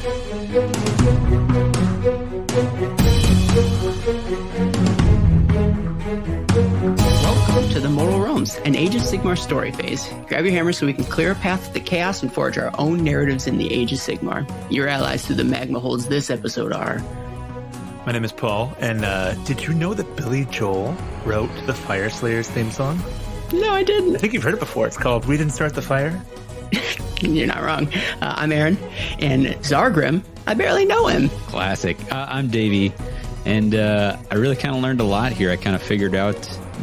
Welcome to the Mortal Realms, an Age of Sigmar story phase. Grab your hammer so we can clear a path to the chaos and forge our own narratives in the Age of Sigmar. Your allies through the magma holds this episode are... My name is Paul, and did you know that Billy Joel wrote the Fyreslayers theme song? No, I didn't. I think you've heard it before. It's called We Didn't Start the Fire. You're not wrong. I'm Aaron, and Zargrim, I barely know him. Classic. I'm Davy, and I really kind of learned a lot here. I kind of figured out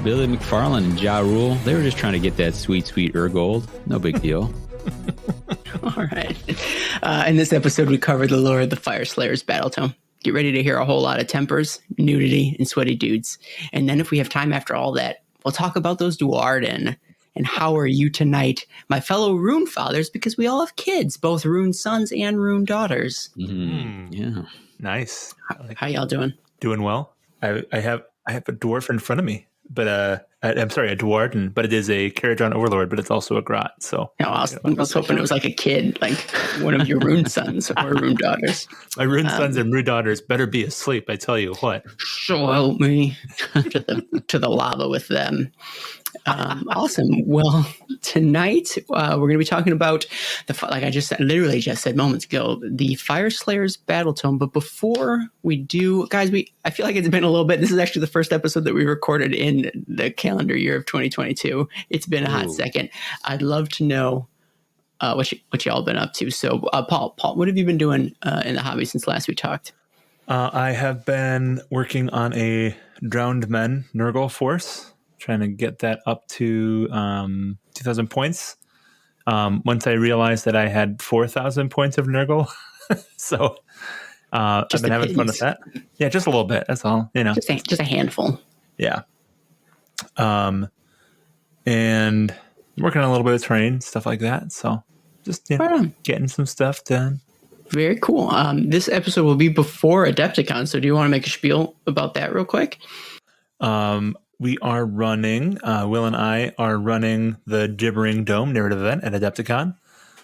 Billy McFarlane and Ja Rule, they were just trying to get that sweet, sweet Urgold. No big deal. All right. In this episode, we covered the lore of the Fyreslayers Battletome. Get ready to hear a whole lot of tempers, nudity, and sweaty dudes. And then if we have time after all that, we'll talk about those duardin. And how are you tonight, my fellow rune fathers? Because we all have kids, both rune sons and rune daughters. Yeah. Nice. How y'all doing? Doing well. I have a dwarf in front of me, but I'm sorry, a duardin, but it is a Carriage-on Overlord, but it's also a grot. So I was hoping it was like a kid, like one of your rune sons or rune daughters. My rune sons and rune daughters better be asleep. I tell you what. So help me to the lava with them. Awesome. Well, tonight we're going to be talking about like I literally just said moments ago, the Fyreslayers Battletome. But before we do, guys, I feel like it's been a little bit. This is actually the first episode that we recorded in the calendar year of 2022. It's been a hot second. I'd love to know what y'all been up to. So, Paul, what have you been doing in the hobby since last we talked? I have been working on a Drowned Men Nurgle force. Trying to get that up to 2,000 points. Once I realized that I had 4,000 points of Nurgle. So I've been having fun with that. Yeah, just a little bit. That's all. You know, just a handful. Yeah. And working on a little bit of terrain, stuff like that. So just getting some stuff done. Very cool. This episode will be before Adepticon. So do you want to make a spiel about that real quick? We are running, Will and I are running the Gibbering Dome narrative event at Adepticon.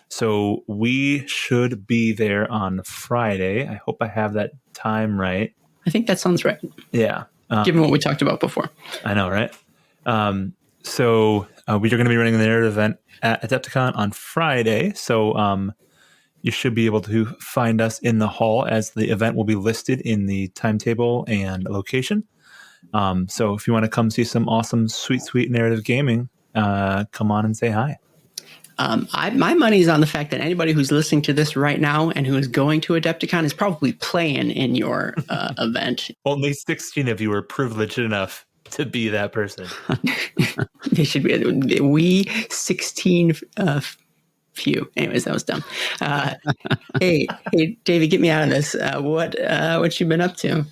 So we should be there on Friday. I hope I have that time right. I think that sounds right. Yeah. Given what we talked about before. I know, right? So we are going to be running the narrative event at Adepticon on Friday. So you should be able to find us in the hall as the event will be listed in the timetable and location. So if you want to come see some awesome, sweet, sweet narrative gaming, come on and say hi. My money's on the fact that anybody who's listening to this right now and who is going to Adepticon is probably playing in your event. Only 16 of you are privileged enough to be that person. They should be. We 16 few. Anyways, that was dumb. Hey, Davey, get me out of this. What you been up to?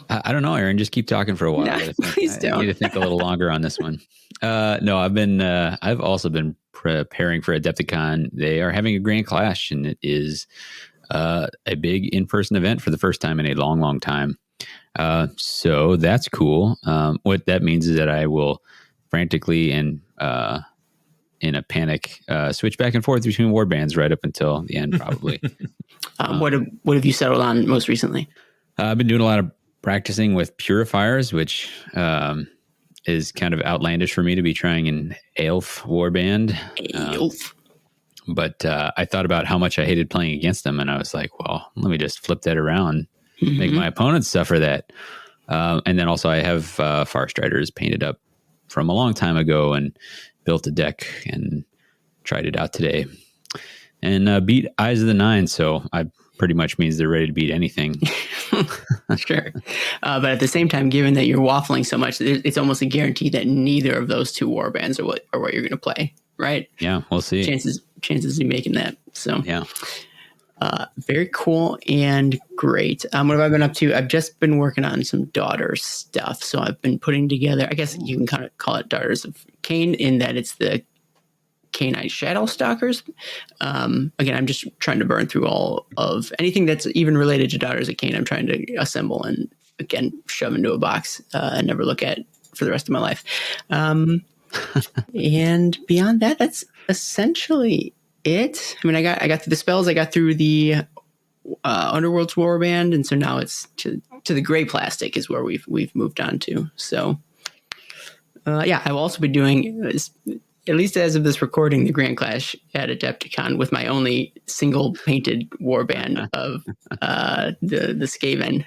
I don't know, Aaron. Just keep talking for a while. No, please don't. I need to think a little longer on this one. No, I've also been preparing for Adepticon. They are having a grand clash, and it is a big in-person event for the first time in a long, long time. So that's cool. What that means is that I will frantically and in a panic switch back and forth between warbands right up until the end, probably. What have you settled on most recently? I've been doing a lot of practicing with purifiers, which is kind of outlandish for me to be trying an Aelf warband. But I thought about how much I hated playing against them, and I was like, well, let me just flip that around, make my opponents suffer that. And then also I have Farstriders painted up from a long time ago and built a deck and tried it out today. And beat Eyes of the Nine, so I pretty much means they're ready to beat anything. Sure. But at the same time, given that you're waffling so much, it's almost a guarantee that neither of those two warbands are what you're going to play, right? Yeah, we'll see. Chances of you making that. So yeah. Very cool and great. What have I been up to? I've just been working on some daughter stuff. So I've been putting together, I guess you can kind of call it Daughters of Cain, in that it's the Canine Shadow Stalkers. Again, I'm just trying to burn through all of anything that's even related to Daughters of Cain. I'm trying to assemble and, again, shove into a box and never look at for the rest of my life. And beyond that, that's essentially it. I mean, I got through the spells. I got through the Underworld's warband, and so now it's to the gray plastic is where we've moved on to. So I will also be doing, at least as of this recording, the Grand Clash at Adepticon with my only single painted warband of the Skaven.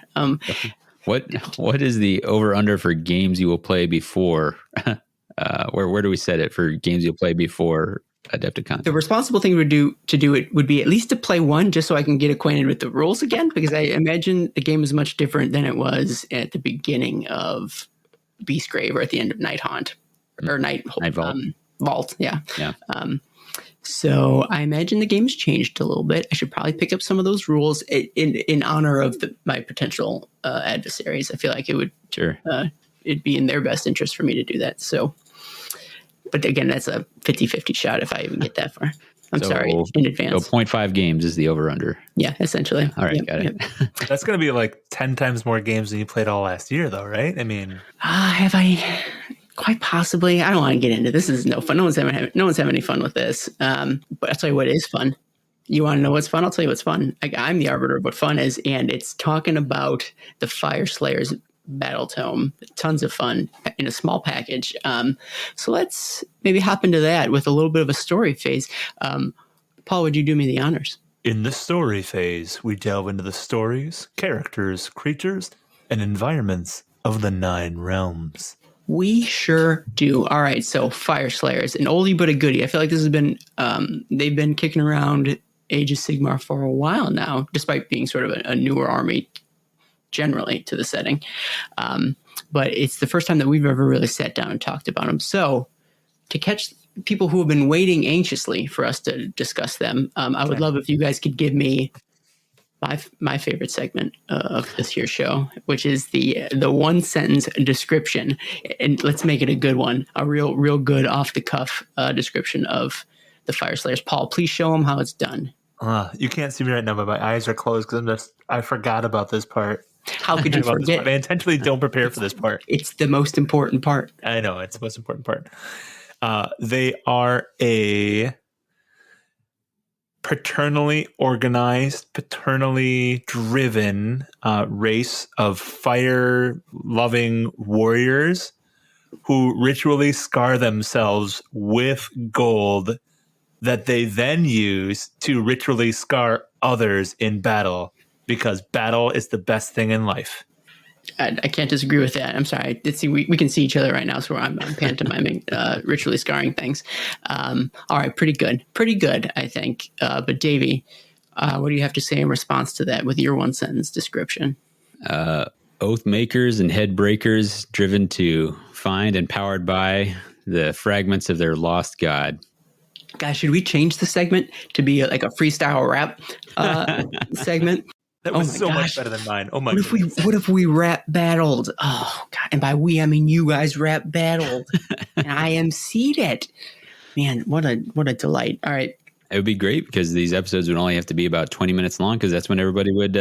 What is the over under for games you will play before? Where do we set it for games you'll play before Adepticon? The responsible thing to do it would be at least to play one, just so I can get acquainted with the rules again, because I imagine the game is much different than it was at the beginning of Beastgrave or at the end of Night Haunt or Night Vault. Yeah. So I imagine the game's changed a little bit. I should probably pick up some of those rules in honor of my potential adversaries. I feel like it would it'd be in their best interest for me to do that. So, but again, that's a 50-50 shot if I even get that far. I'm sorry in advance. So 0.5 games is the over-under. Yeah, essentially. All right, got it. That's going to be like 10 times more games than you played all last year, though, right? I mean, have I? Quite possibly. I don't want to get into this. This is no fun. No one's having any fun with this. But I'll tell you what is fun. You want to know what's fun? I'll tell you what's fun. I'm the arbiter of what fun is, and it's talking about the Fyreslayers Battletome. Tons of fun in a small package. So let's maybe hop into that with a little bit of a story phase. Paul, would you do me the honors? In the story phase, we delve into the stories, characters, creatures, and environments of the 9 realms. We sure do. All right, so Fyreslayers, an oldie but a goodie. I feel like this has been, they've been kicking around Age of Sigmar for a while now, despite being sort of a newer army generally to the setting. But it's the first time that we've ever really sat down and talked about them. So to catch people who have been waiting anxiously for us to discuss them, I would love if you guys could give me my favorite segment of this here show, which is the one sentence description, and let's make it a good one, a real good off the cuff description of the Fyreslayers. Paul, please show them how it's done. You can't see me right now, but my eyes are closed because I forgot about this part. How could you forget? I intentionally don't prepare for this part. It's the most important part. I know it's the most important part. They are a paternally organized, paternally driven race of fire-loving warriors who ritually scar themselves with gold that they then use to ritually scar others in battle, because battle is the best thing in life. I can't disagree with that. I'm sorry. We can see each other right now, so I'm pantomiming ritually scarring things. All right, pretty good, I think. But Davy, what do you have to say in response to that with your one sentence description? Oath makers and head breakers, driven to find and powered by the fragments of their lost god. Guys, should we change the segment to be like a freestyle rap segment? That was so much better than mine. Oh my! What if we rap battled? Oh God! And by we, I mean you guys rap battled, and I emceed it. Man, what a delight! All right, it would be great because these episodes would only have to be about 20 minutes long, because that's when everybody would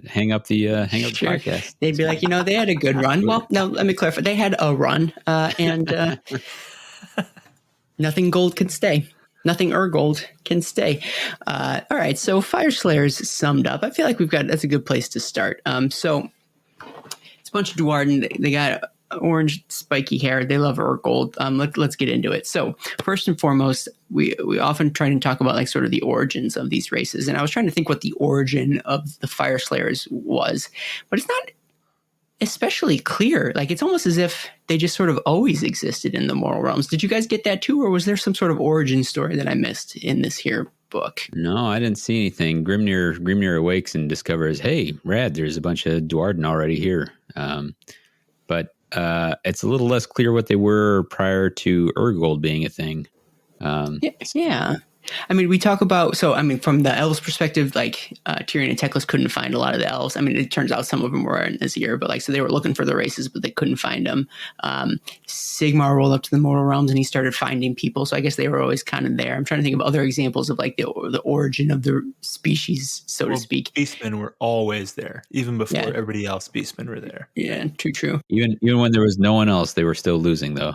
hang up the podcast. They'd be like, they had a good run. Well, no, let me clarify. They had a run, and nothing gold could stay. Nothing gold can stay. All right, so Fyreslayers summed up. I feel like that's a good place to start. So it's a bunch of duardin. They got orange spiky hair. They love gold. Let's get into it. So first and foremost, we often try to talk about like sort of the origins of these races. And I was trying to think what the origin of the Fyreslayers was, but it's not especially clear. Like it's almost as if they just sort of always existed in the moral realms. Did you guys get that too, or was there some sort of origin story that I missed in this here book? No, I didn't see anything. Grimnir awakes and discovers, hey, rad, there's a bunch of duardin already here. But it's a little less clear what they were prior to Urgold being a thing. Yeah. I mean, we talk about, from the elves' perspective, like Tyrion and Teclis couldn't find a lot of the elves. I mean, it turns out some of them were in this year, but so they were looking for the races, but they couldn't find them. Sigmar rolled up to the mortal realms and he started finding people. So I guess they were always kind of there. I'm trying to think of other examples of like the origin of the species, so to speak. Beastmen were always there, even before everybody else. Beastmen were there. Yeah, true. Even when there was no one else, they were still losing, though.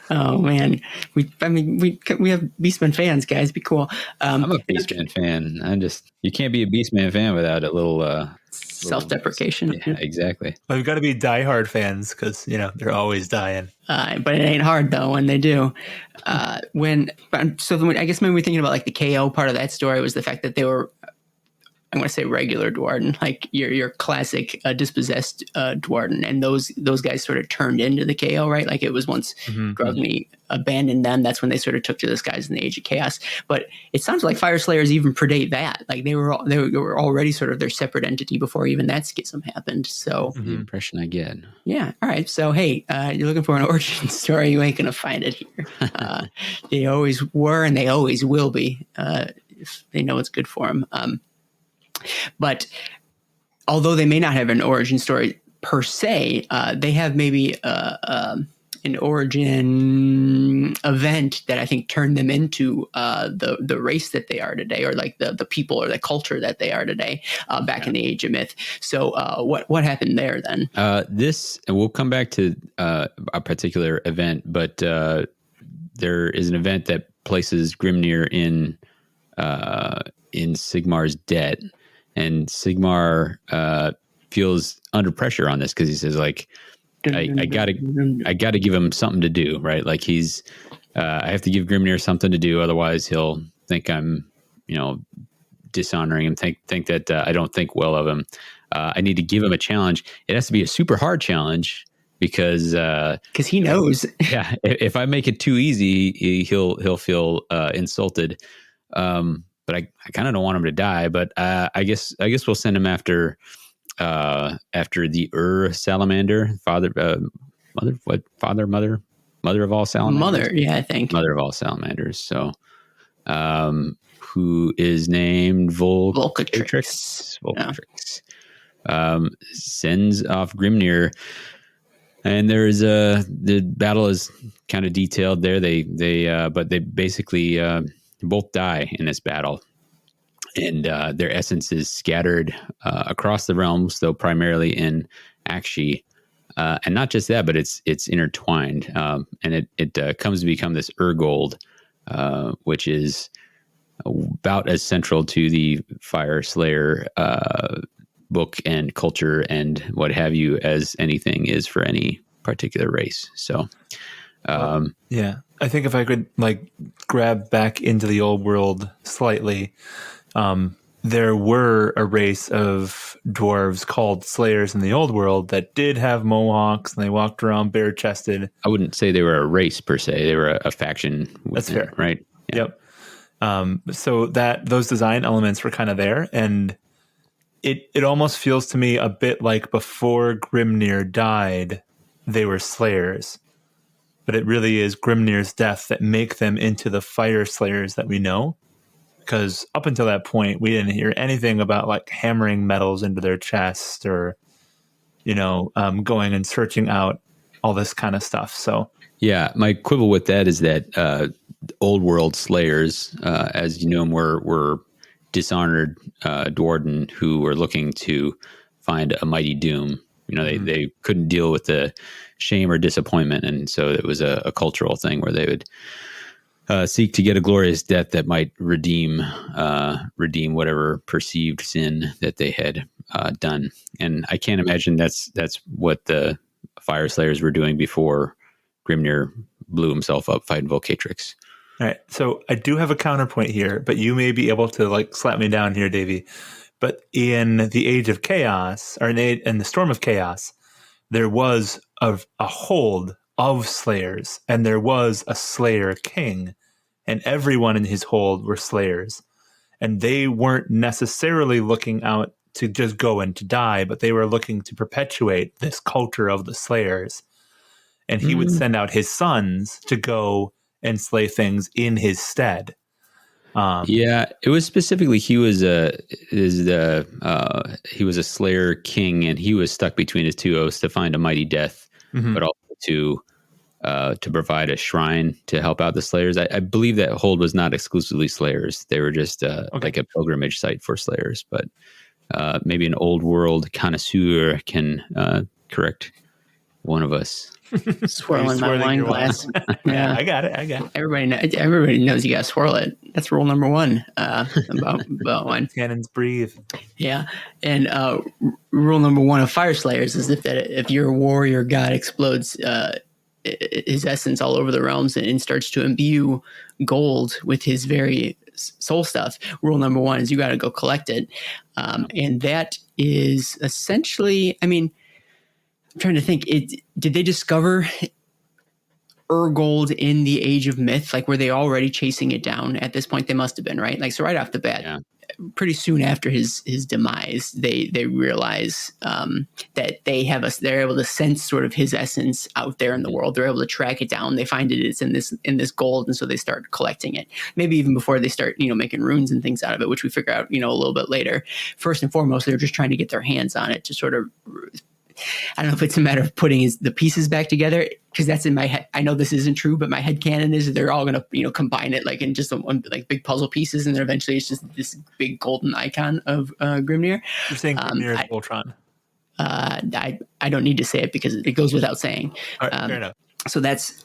Oh man, we have Beastman fans, guys. Be cool. I'm a Beastman fan. You can't be a Beastman fan without a little self-deprecation. Yeah, exactly. Well, you've got to be diehard fans because they're always dying. But it ain't hard though when they do. I guess maybe we're thinking about like the KO part of that story was the fact that they were, I'm going to say regular duardin, like your classic dispossessed duardin, and those guys sort of turned into the KO, right? Like it was once Grogny abandoned them. That's when they sort of took to the skies in the Age of Chaos. But it sounds like Fyreslayers even predate that. Like they were already sort of their separate entity before even that schism happened. So the impression I get. Yeah. All right. So hey, you're looking for an origin story. You ain't going to find it here. They always were, and they always will be if they know what's good for them. But although they may not have an origin story per se, they have maybe an origin event that I think turned them into the race that they are today, or like the people or the culture that they are today back in the Age of Myth. So what happened there then? We'll come back to a particular event, but there is an event that places Grimnir in Sigmar's debt. And Sigmar feels under pressure on this because he says, like, I gotta give him something to do, right? Like I have to give Grimnir something to do, otherwise he'll think I'm, dishonoring him, think that I don't think well of him. I need to give him a challenge. It has to be a super hard challenge because he knows. Yeah, if I make it too easy, he'll feel insulted. But I kind of don't want him to die. But I guess we'll send him after the salamander, mother of all salamanders. Mother, yeah, I think mother of all salamanders. So, who is named Volcatrix? Volcatrix. Sends off Grimnir, and there's the battle is kind of detailed there. But they basically both die in this battle, and their essence is scattered across the realms, though primarily in Akshi, and not just that, but it's intertwined, and it comes to become this Urgold, which is about as central to the Fyreslayer book and culture and what have you as anything is for any particular race. So, yeah. I think if I could grab back into the old world slightly, there were a race of dwarves called Slayers in the old world that did have mohawks, and they walked around bare chested. I wouldn't say they were a race per se; they were a faction. That's fair, right? Yeah. Yep. So those design elements were kind of there, and it almost feels to me a bit like before Grimnir died, they were Slayers. But it really is Grimnir's death that make them into the Fyreslayers that we know. Because up until that point, we didn't hear anything about hammering metals into their chest or, going and searching out all this kind of stuff. So yeah, my quibble with that is that old world Slayers, as you know them, were dishonored duardin who were looking to find a mighty doom. They couldn't deal with the shame or disappointment, and so it was a cultural thing where they would seek to get a glorious death that might redeem whatever perceived sin that they had done. And I can't imagine that's what the Fyreslayers were doing before Grimnir blew himself up fighting Volcatrix. All right, so I do have a counterpoint here, but you may be able to slap me down here, Davy. But in the Age of Chaos, or in the Storm of Chaos, there was a hold of Slayers, and there was a Slayer king, and everyone in his hold were Slayers. And they weren't necessarily looking out to just go and to die, but they were looking to perpetuate this culture of the Slayers. And he would send out his sons to go and slay things in his stead. Yeah, it was specifically he was a Slayer king, and he was stuck between his two oaths to find a mighty death, but also to provide a shrine to help out the Slayers. I believe that hold was not exclusively Slayers; they were just like a pilgrimage site for Slayers. But maybe an old world connoisseur can correct one of us. Swirling my swirling wine your wine? glass. Yeah, I got it. Everybody knows you gotta swirl it. That's rule number one about wine. Cannons breathe. Yeah, and rule number one of Fyreslayers is if your warrior god explodes his essence all over the realms and starts to imbue gold with his very soul stuff, rule number one is you got to go collect it. And that is essentially, I mean, I'm trying to think, did they discover gold in the Age of Myth? Like, were they already chasing it down at this point? They must have been, right? Like, so right off the bat, pretty soon after his demise, they realize that they're able to sense sort of his essence out there in the world. They're able to track it down. They find it's in this gold, and so they start collecting it. Maybe even before they start, making runes and things out of it, which we figure out, a little bit later. First and foremost, they're just trying to get their hands on it to sort of. I don't know if it's a matter of putting the pieces back together, because that's in my head. I know this isn't true, but my headcanon is they're all going to, combine it like in just like big puzzle pieces, and then eventually it's just this big golden icon of Grimnir. You're saying Grimnir is Voltron. I don't need to say it because it goes without saying. All right, fair enough. So that's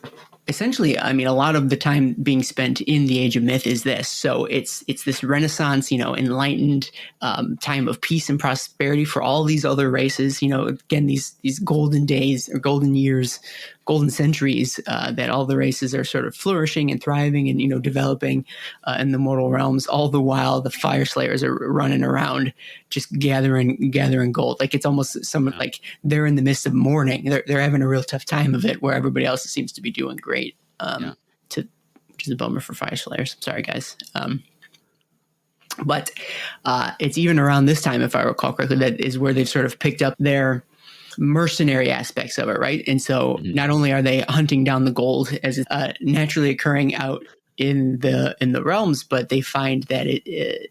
essentially, I mean, a lot of the time being spent in the Age of Myth is this. So it's this Renaissance, enlightened time of peace and prosperity for all these other races. Again, these golden days or golden years, golden centuries that all the races are sort of flourishing and thriving and developing in the mortal realms. All the while, the Fyreslayers are running around just gathering gold. Like, it's almost like they're in the midst of mourning. They're having a real tough time of it, where everybody else seems to be doing great. Which is a bummer for Fyreslayers. Sorry, guys. But it's even around this time, if I recall correctly, that is where they've sort of picked up their mercenary aspects of it, right? And so not only are they hunting down the gold as it's naturally occurring out in the realms, but they find that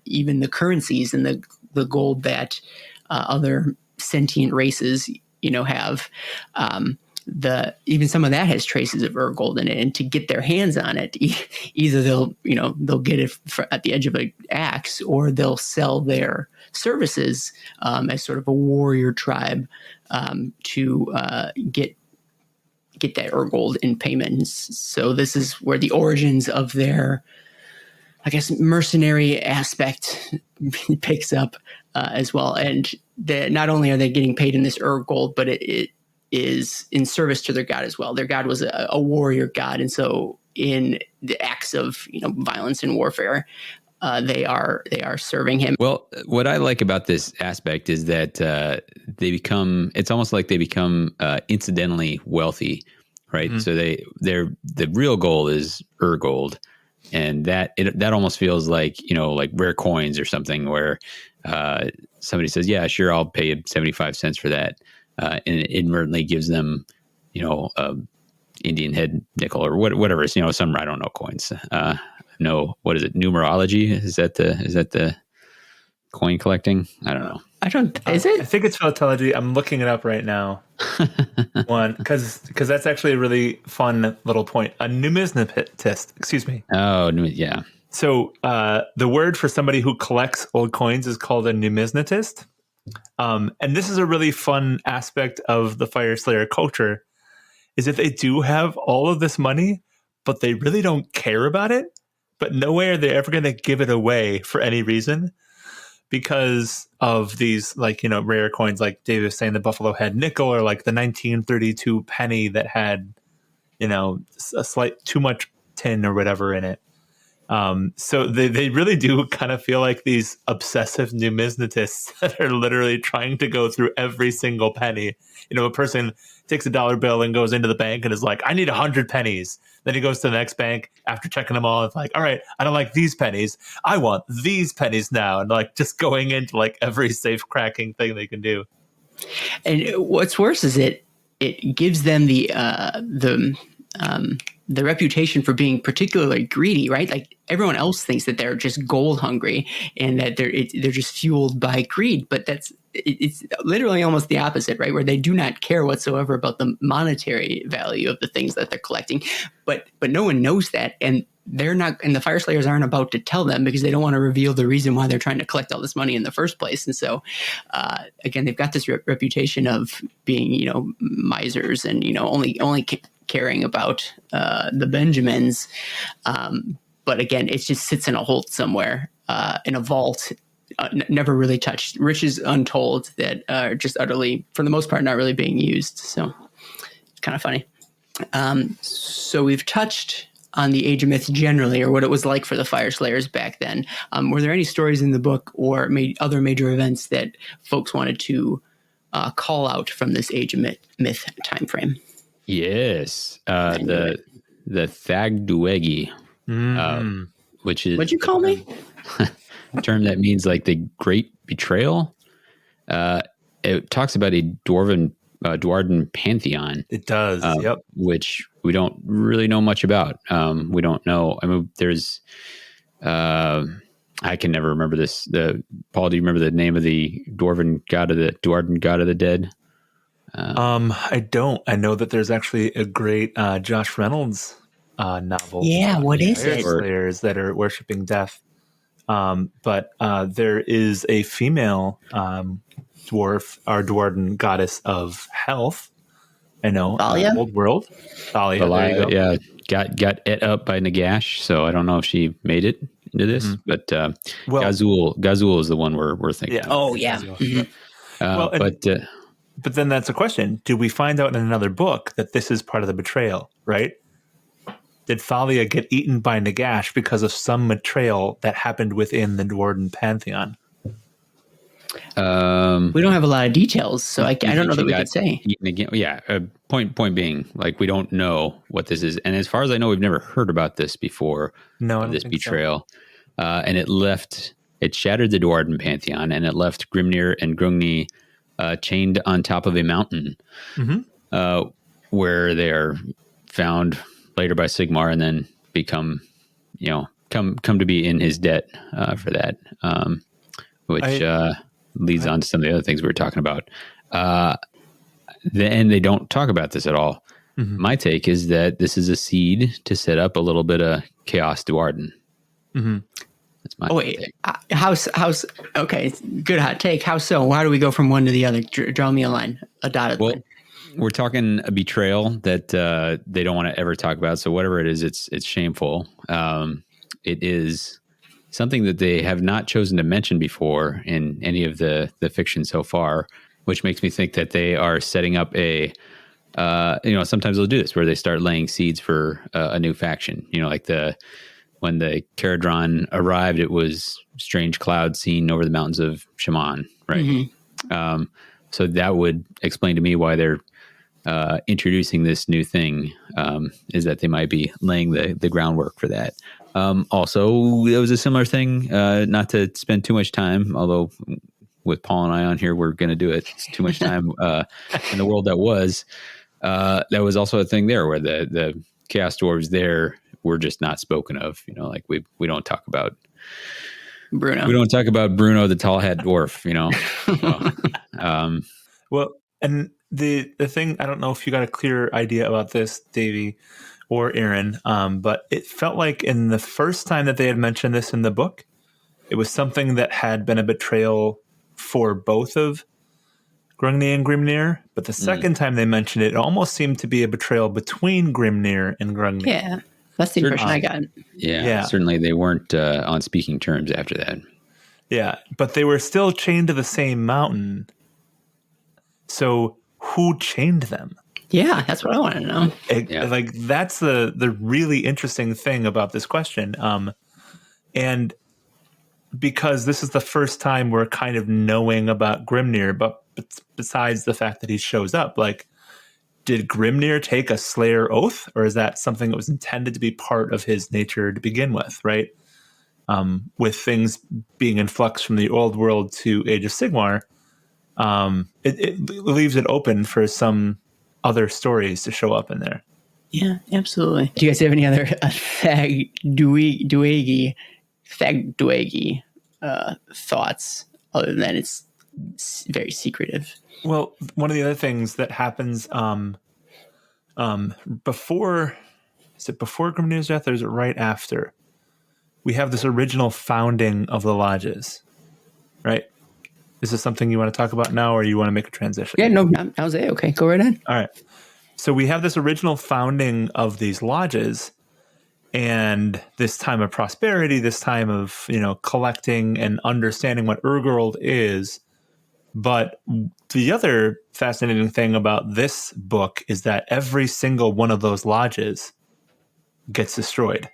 even the currencies and the gold that other sentient races have, even some of that has traces of gold in it. And to get their hands on it, either they'll get it at the edge of an axe, or they'll sell their services as sort of a warrior tribe to get that gold in payments. So this is where the origins of their, I guess, mercenary aspect picks up as well. And not only are they getting paid in this gold, but it is in service to their god as well. Their god was a warrior god, and so in the acts of violence and warfare, they are serving him. Well, what I like about this aspect is that it's almost like they become incidentally wealthy, right? Mm-hmm. So the real goal is gold, and that almost feels like like rare coins or something, where somebody says, "Yeah, sure, I'll pay you 75 cents for that." And it inadvertently gives them, Indian head nickel or whatever. Some, I don't know, coins. No, what is it? Numerology? Is that the coin collecting? I don't know. Is it? I think it's philatelity. I'm looking it up right now. Because that's actually a really fun little point. A numismatist. Excuse me. Oh, yeah. So the word for somebody who collects old coins is called a numismatist. And this is a really fun aspect of the Fyreslayer culture, is that they do have all of this money, but they really don't care about it. But no way are they ever going to give it away for any reason, because of these rare coins, like Dave was saying, the Buffalo Head nickel, or like the 1932 penny that had a slight too much tin or whatever in it. So they really do kind of feel like these obsessive numismatists that are literally trying to go through every single penny. A person takes a dollar bill and goes into the bank and is like, I need 100 pennies. Then he goes to the next bank after checking them all. It's like, all right, I don't like these pennies. I want these pennies now. And just going into every safe cracking thing they can do. And what's worse is it gives them the reputation for being particularly greedy, right? Like, everyone else thinks that they're just gold hungry and that they're just fueled by greed, but it's literally almost the opposite, right? Where they do not care whatsoever about the monetary value of the things that they're collecting, but no one knows that, and they're not, and the Fyreslayers aren't about to tell them because they don't want to reveal the reason why they're trying to collect all this money in the first place. And so, again, they've got this reputation of being, misers and, only caring about the Benjamins. But again, it just sits in a holt somewhere in a vault, never really touched. Riches untold that are just utterly, for the most part, not really being used. So it's kind of funny. So we've touched on the Age of Myth generally, or what it was like for the Fyreslayers back then. Were there any stories in the book or other major events that folks wanted to call out from this Age of Myth time frame? Yes. The Thagduegi, which is... What'd you call me? a term that means like the Great Betrayal. It talks about a duardin pantheon. It does, yep. Which we don't really know much about. We don't know. I mean, there's... I can never remember this. Paul, do you remember the name of the duardin god of the dead? I don't. I know that there's actually a great Josh Reynolds novel. Yeah, what is it? Fyreslayers that are worshiping death. But there is a female dwarf, our duardin goddess of health. I know, old world. Thalia, there you go. Yeah, got et up by Nagash. So I don't know if she made it into this, but Gazul is the one we're thinking. Yeah. Oh yeah. Mm-hmm. But then that's a question. Do we find out in another book that this is part of the betrayal, right? Did Thalia get eaten by Nagash because of some betrayal that happened within the Duardin pantheon? We don't have a lot of details, so I don't know that we could say. Again, yeah. Point being, like, we don't know what this is, and as far as I know, we've never heard about this before. No, this betrayal, and it shattered the Duardin pantheon, and it left Grimnir and Grungni chained on top of a mountain, where they are found later by Sigmar, and then become, come to be in his debt for that, which leads on to some of the other things we were talking about. And they don't talk about this at all. Mm-hmm. My take is that this is a seed to set up a little bit of Chaos Duardin. Mm-hmm. That's my take. How's okay? Good hot take. How so? How do we go from one to the other? Draw me a line, a dotted line. We're talking a betrayal that they don't want to ever talk about. So whatever it is, it's shameful. It is something that they have not chosen to mention before in any of the fiction so far, which makes me think that they are setting up a, sometimes they'll do this where they start laying seeds for a new faction. When the Caradron arrived, it was strange clouds seen over the mountains of Shaman, right? Mm-hmm. So that would explain to me why they're introducing this new thing, is that they might be laying the groundwork for that. Also, it was a similar thing, not to spend too much time, although with Paul and I on here, we're going to do it. It's too much time in the world that was. That was also a thing there where the Chaos Dwarves there were just not spoken of. Like we don't talk about Bruno. We don't talk about Bruno, the tall hat dwarf. Well, and the thing, I don't know if you got a clear idea about this, Davy or Aaron, but it felt like in the first time that they had mentioned this in the book, it was something that had been a betrayal for both of Grungni and Grimnir. But the second time they mentioned it, it almost seemed to be a betrayal between Grimnir and Grungni. Yeah, that's the impression I got. Yeah, certainly they weren't on speaking terms after that. Yeah, but they were still chained to the same mountain. So who chained them? Yeah, that's what I want to know. Like, that's the really interesting thing about this question. And because this is the first time we're kind of knowing about Grimnir, but besides the fact that he shows up, like, did Grimnir take a Slayer oath, or is that something that was intended to be part of his nature to begin with, right? With things being in flux from the old world to Age of Sigmar, it leaves it open for some other stories to show up in there. Yeah, absolutely. Do you guys have any other Thagduegi thoughts other than it's very secretive? Well, one of the other things that happens before is it before Grimnir's death or is it right after? We have this original founding of the lodges, right? Is this something you want to talk about now, or you want to make a transition? Yeah, no, now's it. Okay, go right ahead. All right. So we have this original founding of these lodges, and this time of prosperity, this time of, collecting and understanding what Urgold is. But the other fascinating thing about this book is that every single one of those lodges gets destroyed.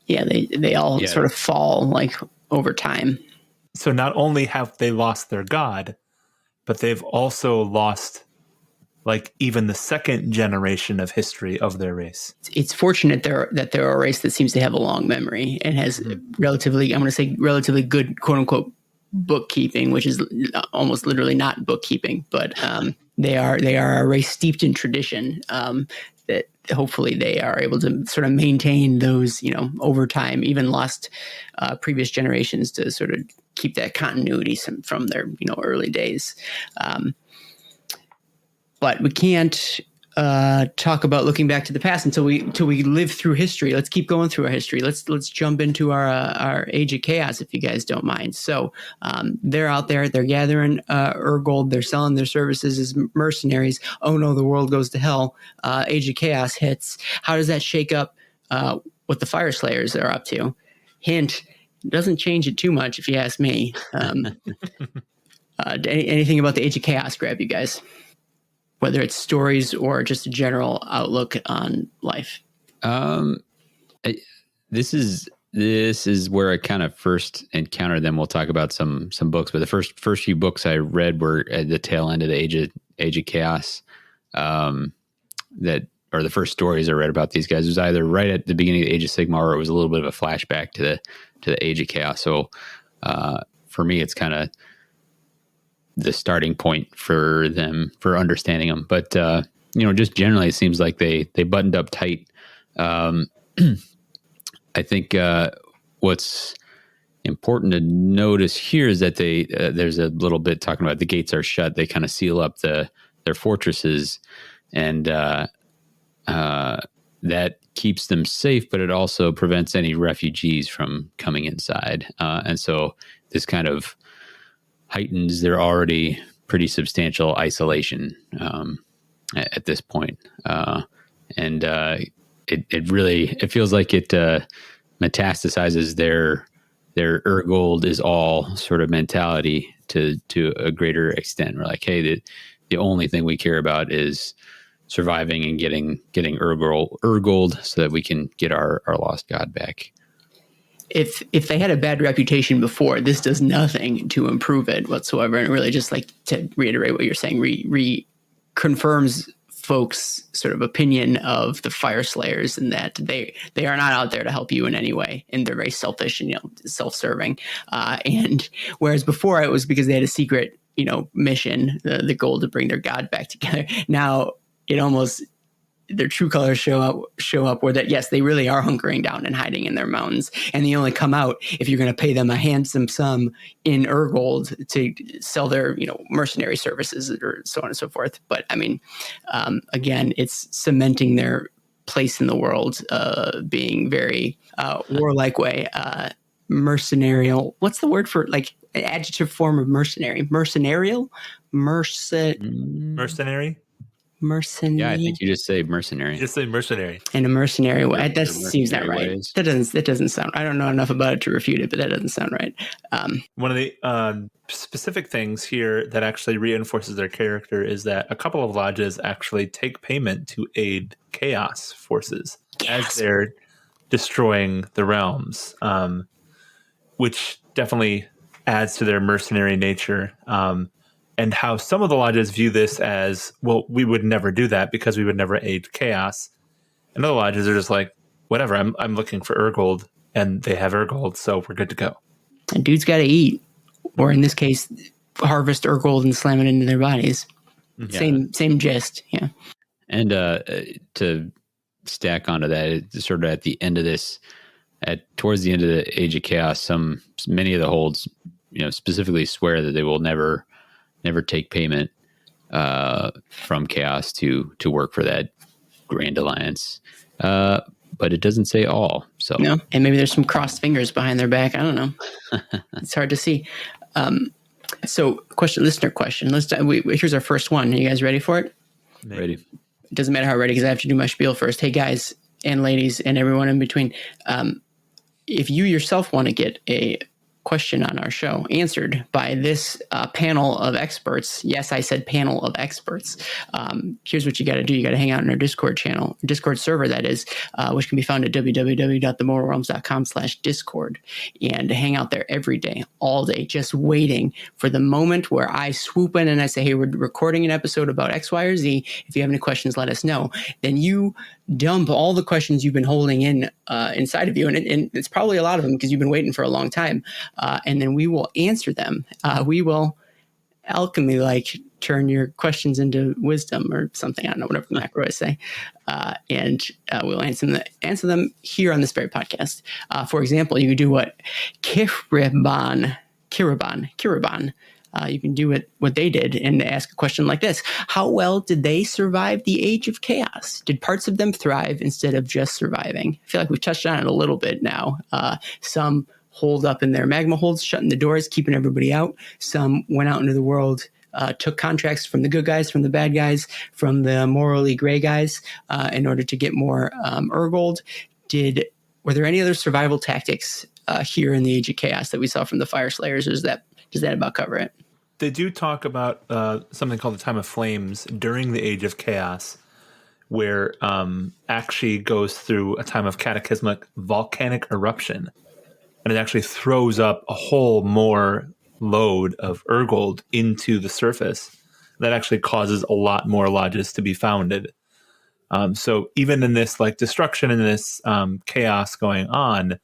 Yeah, they all sort of fall like over time. So not only have they lost their god, but they've also lost like even the second generation of history of their race. It's fortunate that they're a race that seems to have a long memory and has relatively, I'm going to say relatively good, quote unquote, bookkeeping, which is almost literally not bookkeeping, but they are a race steeped in tradition that hopefully they are able to sort of maintain those, over time, even lost previous generations to sort of keep that continuity from their, early days. But we can't talk about looking back to the past until we live through history. Let's keep going through our history. Let's jump into our Age of Chaos, if you guys don't mind. So they're out there. They're gathering Urgold. They're selling their services as mercenaries. Oh no, the world goes to hell. Age of Chaos hits. How does that shake up what the Fyreslayers are up to? Hint, doesn't change it too much, if you ask me. Anything about the Age of Chaos grab you guys? Whether it's stories or just a general outlook on life. This is where I kind of first encountered them. We'll talk about some books, but the first few books I read were at the tail end of the Age of Chaos. Or the first stories I read about these guys was either right at the beginning of the Age of Sigmar, or it was a little bit of a flashback to the Age of Chaos. So for me, it's kind of the starting point for them for understanding them. But just generally, it seems like they buttoned up tight. I think what's important to notice here is that there's a little bit talking about the gates are shut. They kind of seal up their fortresses, and that keeps them safe, but it also prevents any refugees from coming inside. And so this kind of heightens their already pretty substantial isolation at this point. It feels like it metastasizes their Urgold is all sort of mentality to a greater extent. We're like, hey, the only thing we care about is surviving and getting Urgold so that we can get our lost god back. If they had a bad reputation before, this does nothing to improve it whatsoever. And really, just like to reiterate what you're saying, reconfirms folks' sort of opinion of the Fyreslayers, and that they are not out there to help you in any way, and they're very selfish and self-serving. And whereas before it was because they had a secret mission, the goal to bring their god back together. Now it almost, their true colors show up where that, yes, they really are hunkering down and hiding in their mountains, and they only come out if you're going to pay them a handsome sum in Urgold to sell their mercenary services or so on and so forth. But I mean, again, it's cementing their place in the world, being very warlike way, mercenarial. What's the word for like an adjective form of mercenary? Mercenarial, mercenary. Mercenary. Yeah, I think you just say mercenary. You just say mercenary. In a mercenary way. That seems not right. Ways. That doesn't sound. I don't know enough about it to refute it, but that doesn't sound right. One of the specific things here that actually reinforces their character is that a couple of lodges actually take payment to aid chaos forces as they're destroying the realms, which definitely adds to their mercenary nature. And how some of the lodges view this as, well, we would never do that because we would never aid chaos. And other lodges are just like, whatever, I'm looking for Urgold, and they have Urgold, so we're good to go. And dude's got to eat, or in this case, harvest Urgold and slam it into their bodies. Yeah. Same gist, yeah. And to stack onto that, it's sort of at the end of this, towards the end of the Age of Chaos, many of the holds, specifically swear that they will never take payment from chaos to work for that Grand Alliance. but it doesn't say all. So No, and maybe there's some crossed fingers behind their back. I don't know. It's hard to see. So, listener question. Here's our first one. Are you guys ready for it? ready. It doesn't matter how ready, because I have to do my spiel first. Hey, guys and ladies and everyone in between. If you yourself want to get a question on our show answered by this panel of experts. Yes, I said panel of experts. Here's what you got to do. You got to hang out in our Discord channel, Discord server, that is, which can be found at www.themortalrealms.com/discord, and hang out there every day, all day, just waiting for the moment where I swoop in and I say, hey, we're recording an episode about X, Y, or Z. If you have any questions, let us know. Then you dump all the questions you've been holding in inside of you. And it's probably a lot of them because you've been waiting for a long time. And then we will answer them. We will alchemy turn your questions into wisdom or something. I don't know, whatever the macros say. And we'll answer them here on this very podcast. For example, you could do what Kiriban. You can do what they did and ask a question like this. How well did they survive the Age of Chaos? Did parts of them thrive instead of just surviving? I feel like we've touched on it a little bit now. Some holed up in their magma holds, shutting the doors, keeping everybody out. Some went out into the world, took contracts from the good guys, from the bad guys, from the morally gray guys in order to get more Urgold. Were there any other survival tactics here in the Age of Chaos that we saw from the Fyreslayers, or does that about cover it? They do talk about something called the Time of Flames during the Age of Chaos, where actually goes through a time of cataclysmic volcanic eruption, and it actually throws up a whole more load of Urgold into the surface. That actually causes a lot more lodges to be founded. So even in this destruction and this chaos going on,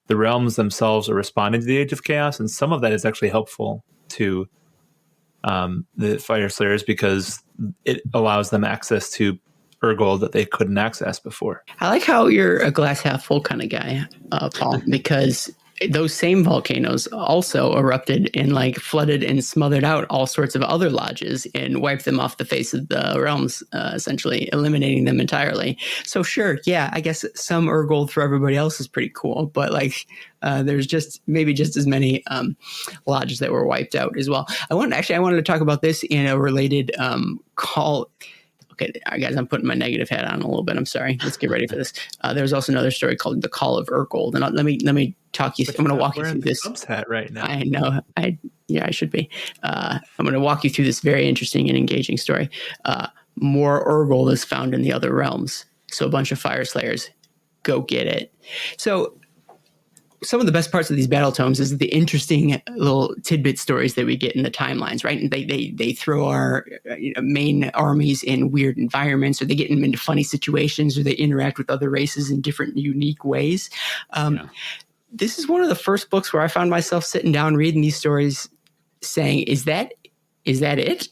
the realms themselves are responding to the Age of Chaos, and some of that is actually helpful to the Fyreslayers because it allows them access to Urgold that they couldn't access before. I like how you're a glass half full kind of guy, Paul, because those same volcanoes also erupted and flooded and smothered out all sorts of other lodges and wiped them off the face of the realms, essentially eliminating them entirely. So sure, yeah, I guess some Urgold for everybody else is pretty cool, but there's maybe just as many lodges that were wiped out as well. I wanted to talk about this in a related call. Okay, guys, I'm putting my negative hat on a little bit. I'm sorry. Let's get ready for this. There's also another story called The Call of Urgold, and let me talk you. I'm going to walk you through this. Trump's hat right now. I know. I should be. I'm going to walk you through this very interesting and engaging story. More Urgold is found in the other realms, so a bunch of Fyreslayers go get it. So some of the best parts of these battle tomes is the interesting little tidbit stories that we get in the timelines, right? And they throw our main armies in weird environments, or they get them into funny situations, or they interact with other races in different, unique ways. This is one of the first books where I found myself sitting down reading these stories saying, is that it?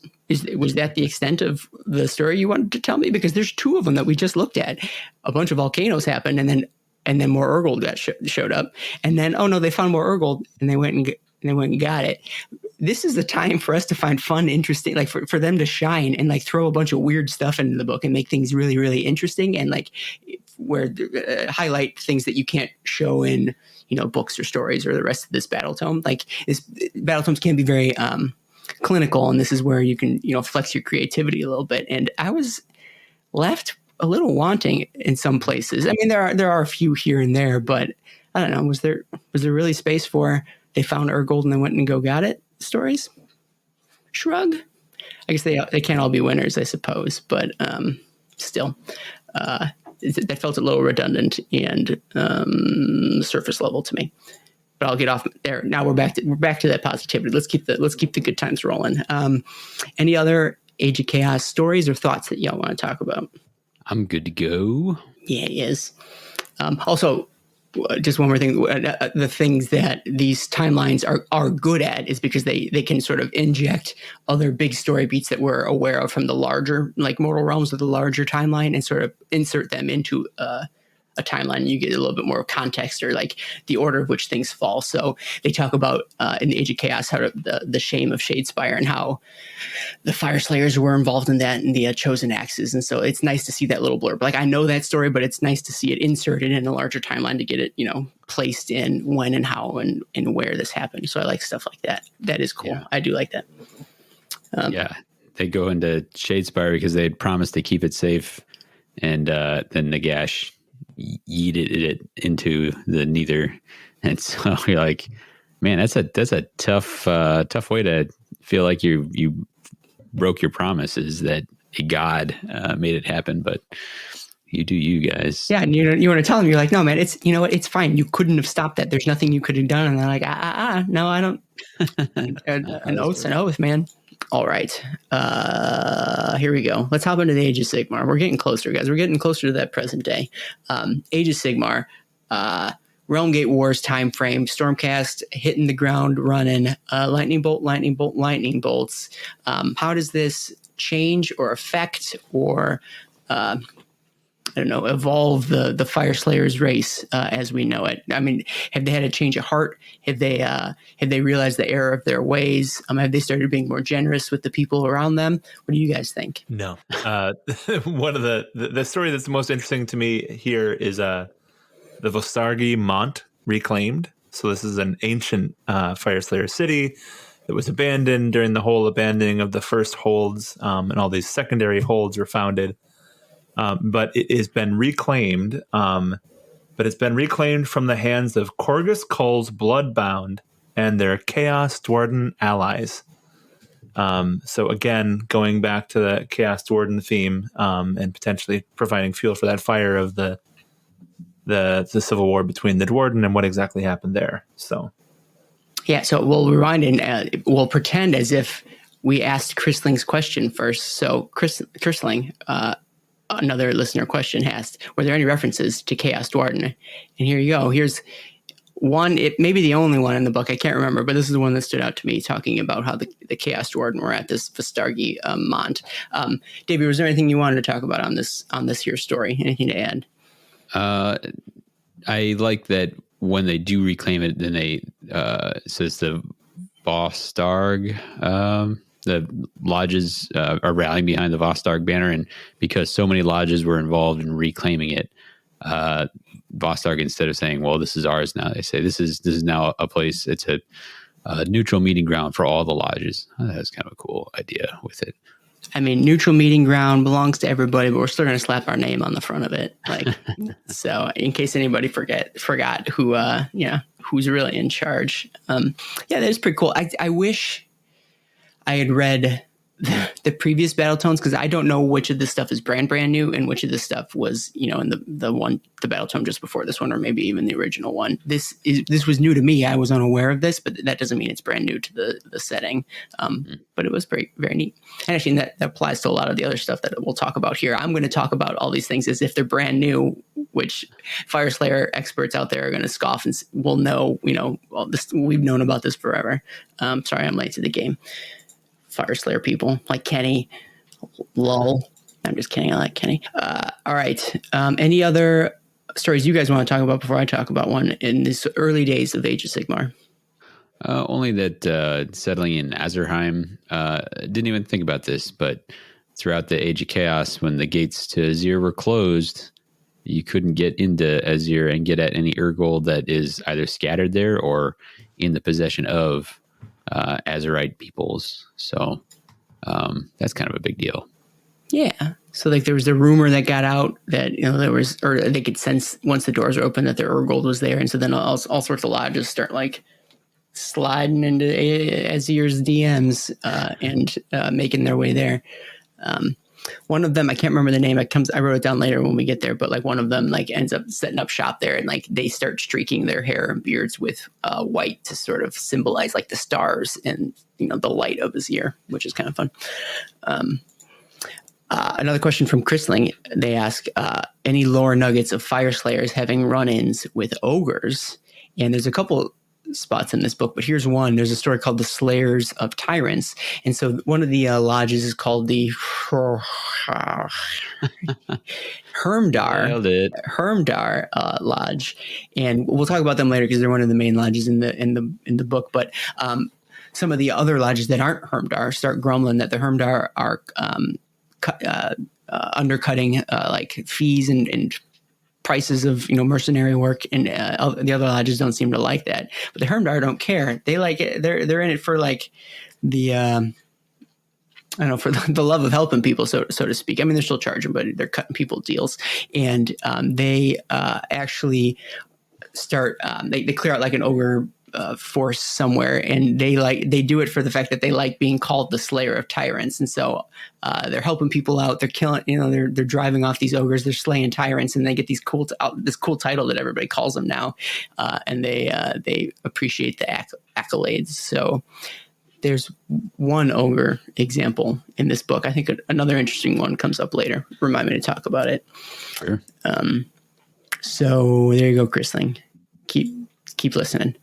Was that the extent of the story you wanted to tell me? Because there's two of them that we just looked at. A bunch of volcanoes happened, and then more Urgold showed up. And then, oh no, they found more Urgold, and they went and got it. This is the time for us to find fun, interesting, for them to shine and throw a bunch of weird stuff into the book and make things really, really interesting, and highlight things that you can't show in books or stories or the rest of this battle tome. Battle tomes can be very clinical, and this is where you can flex your creativity a little bit. And I was left a little wanting in some places. I mean, there are a few here and there, but I don't know. Was there really space for they found Urgold and they went and got it stories? Shrug. I guess they can't all be winners, I suppose, but still, that felt a little redundant and surface level to me. But I'll get off there. Now we're back to that positivity. Let's keep the good times rolling. Any other Age of Chaos stories or thoughts that y'all want to talk about? I'm good to go. Yeah, he is. Also, just one more thing. The things that these timelines are good at is because they can sort of inject other big story beats that we're aware of from the larger, Mortal Realms of the larger timeline, and sort of insert them into a timeline, you get a little bit more context or like the order of which things fall. So they talk about in the Age of Chaos how the shame of Shadespire and how the Fyreslayers were involved in that and the chosen axes. And so it's nice to see that little blurb. Like I know that story, but it's nice to see it inserted in a larger timeline to get it, placed in when and how and where this happened. So I like stuff like that. That is cool. Yeah. I do like that. They go into Shadespire because they had promised to keep it safe, and then Nagash yeeted it into the Nether, and so you're like, man, that's a tough way to feel like you broke your promises that a god made it happen, but you do you guys. Yeah, and you want to tell them, you're like, no, man, it's it's fine. You couldn't have stopped that. There's nothing you could have done, and they're like, no, I don't. An oath's an oath, man. All right, here we go. Let's hop into the Age of Sigmar. We're getting closer, guys. We're getting closer to that present day. Age of Sigmar, Realm Gate Wars time frame. Stormcast hitting the ground running. Lightning bolt, lightning bolt, lightning bolts. How does this change or affect or evolve the Fyreslayers race as we know it? I mean, have they had a change of heart? Have they realized the error of their ways? Have they started being more generous with the people around them? What do you guys think? No. One of the story that's the most interesting to me here is the Vostargi Mont reclaimed. So this is an ancient Fyreslayer city that was abandoned during the whole abandoning of the first holds, and all these secondary holds were founded. But it has been reclaimed. But it's been reclaimed from the hands of Corgus Kull's Bloodbound and their Chaos Duardin allies. So again, going back to the Chaos Duardin theme, and potentially providing fuel for that fire of the civil war between the Duardin and what exactly happened there. So, yeah. So we'll rewind and we'll pretend as if we asked Chrisling's question first. So Chrisling, another listener question asked, were there any references to Chaos Duardin? And here you go. Here's one, it may be the only one in the book, I can't remember, but this is the one that stood out to me, talking about how the Chaos Duardin were at this Vostargi Mont. Davy, was there anything you wanted to talk about on this here story? Anything to add? I like that when they do reclaim it, then they says the Vostarg, the lodges are rallying behind the Vostarg banner, and because so many lodges were involved in reclaiming it, Vostarg, instead of saying, well, this is ours now, they say this is now a place, it's a neutral meeting ground for all the lodges. That's kind of a cool idea with it. I mean, neutral meeting ground belongs to everybody, but we're still going to slap our name on the front of it. Like, so in case anybody forgot who, who's really in charge. Yeah, that is pretty cool. I wish I had read the previous Battletomes, because I don't know which of this stuff is brand new and which of this stuff was, in the Battletome just before this one, or maybe even the original one. This was new to me. I was unaware of this, but that doesn't mean it's brand new to the setting. But it was very, very neat. And actually, that applies to a lot of the other stuff that we'll talk about here. I'm going to talk about all these things as if they're brand new, which Fyreslayer experts out there are going to scoff and will know, well, we've known about this forever. Sorry, I'm late to the game. Fyreslayer people like Kenny, lol. I'm just kidding. I like Kenny. All right. Any other stories you guys want to talk about before I talk about one in these early days of Age of Sigmar? Only that settling in Azurheim, didn't even think about this, but throughout the Age of Chaos, when the gates to Azir were closed, you couldn't get into Azir and get at any Urgold that is either scattered there or in the possession of Azurite peoples. So that's kind of a big deal. Yeah. So like there was the rumor that got out that there was, or they could sense once the doors were open that the Urgold was there, and so then all sorts of lodges start like sliding into Azir's DMs and making their way there. One of them, I can't remember the name. I wrote it down later when we get there, but like one of them like ends up setting up shop there, and like they start streaking their hair and beards with white to sort of symbolize like the stars and the light of Azir, which is kind of fun. Another question from Chrisling. They ask any lore nuggets of Fyreslayers having run-ins with ogres, and there's a couple spots in this book, but here's one. There's a story called The Slayers of Tyrants. And so one of the lodges is called the Hermdar Lodge. And we'll talk about them later because they're one of the main lodges in the book. But some of the other lodges that aren't Hermdar start grumbling that the Hermdar are undercutting like fees and prices of mercenary work, and the other lodges don't seem to like that. But the Hermdar don't care. They like it. They're in it for like the I don't know, for the love of helping people, so to speak. I mean, they're still charging, but they're cutting people deals, and they actually start. They clear out like an ogre force somewhere, and they do it for the fact that they like being called the Slayer of Tyrants, and so they're helping people out. They're killing, they're driving off these ogres. They're slaying tyrants, and they get this cool title that everybody calls them now, and they appreciate the accolades. So there's one ogre example in this book. I think another interesting one comes up later. Remind me to talk about it. Sure. So there you go, Chrisling. Keep listening.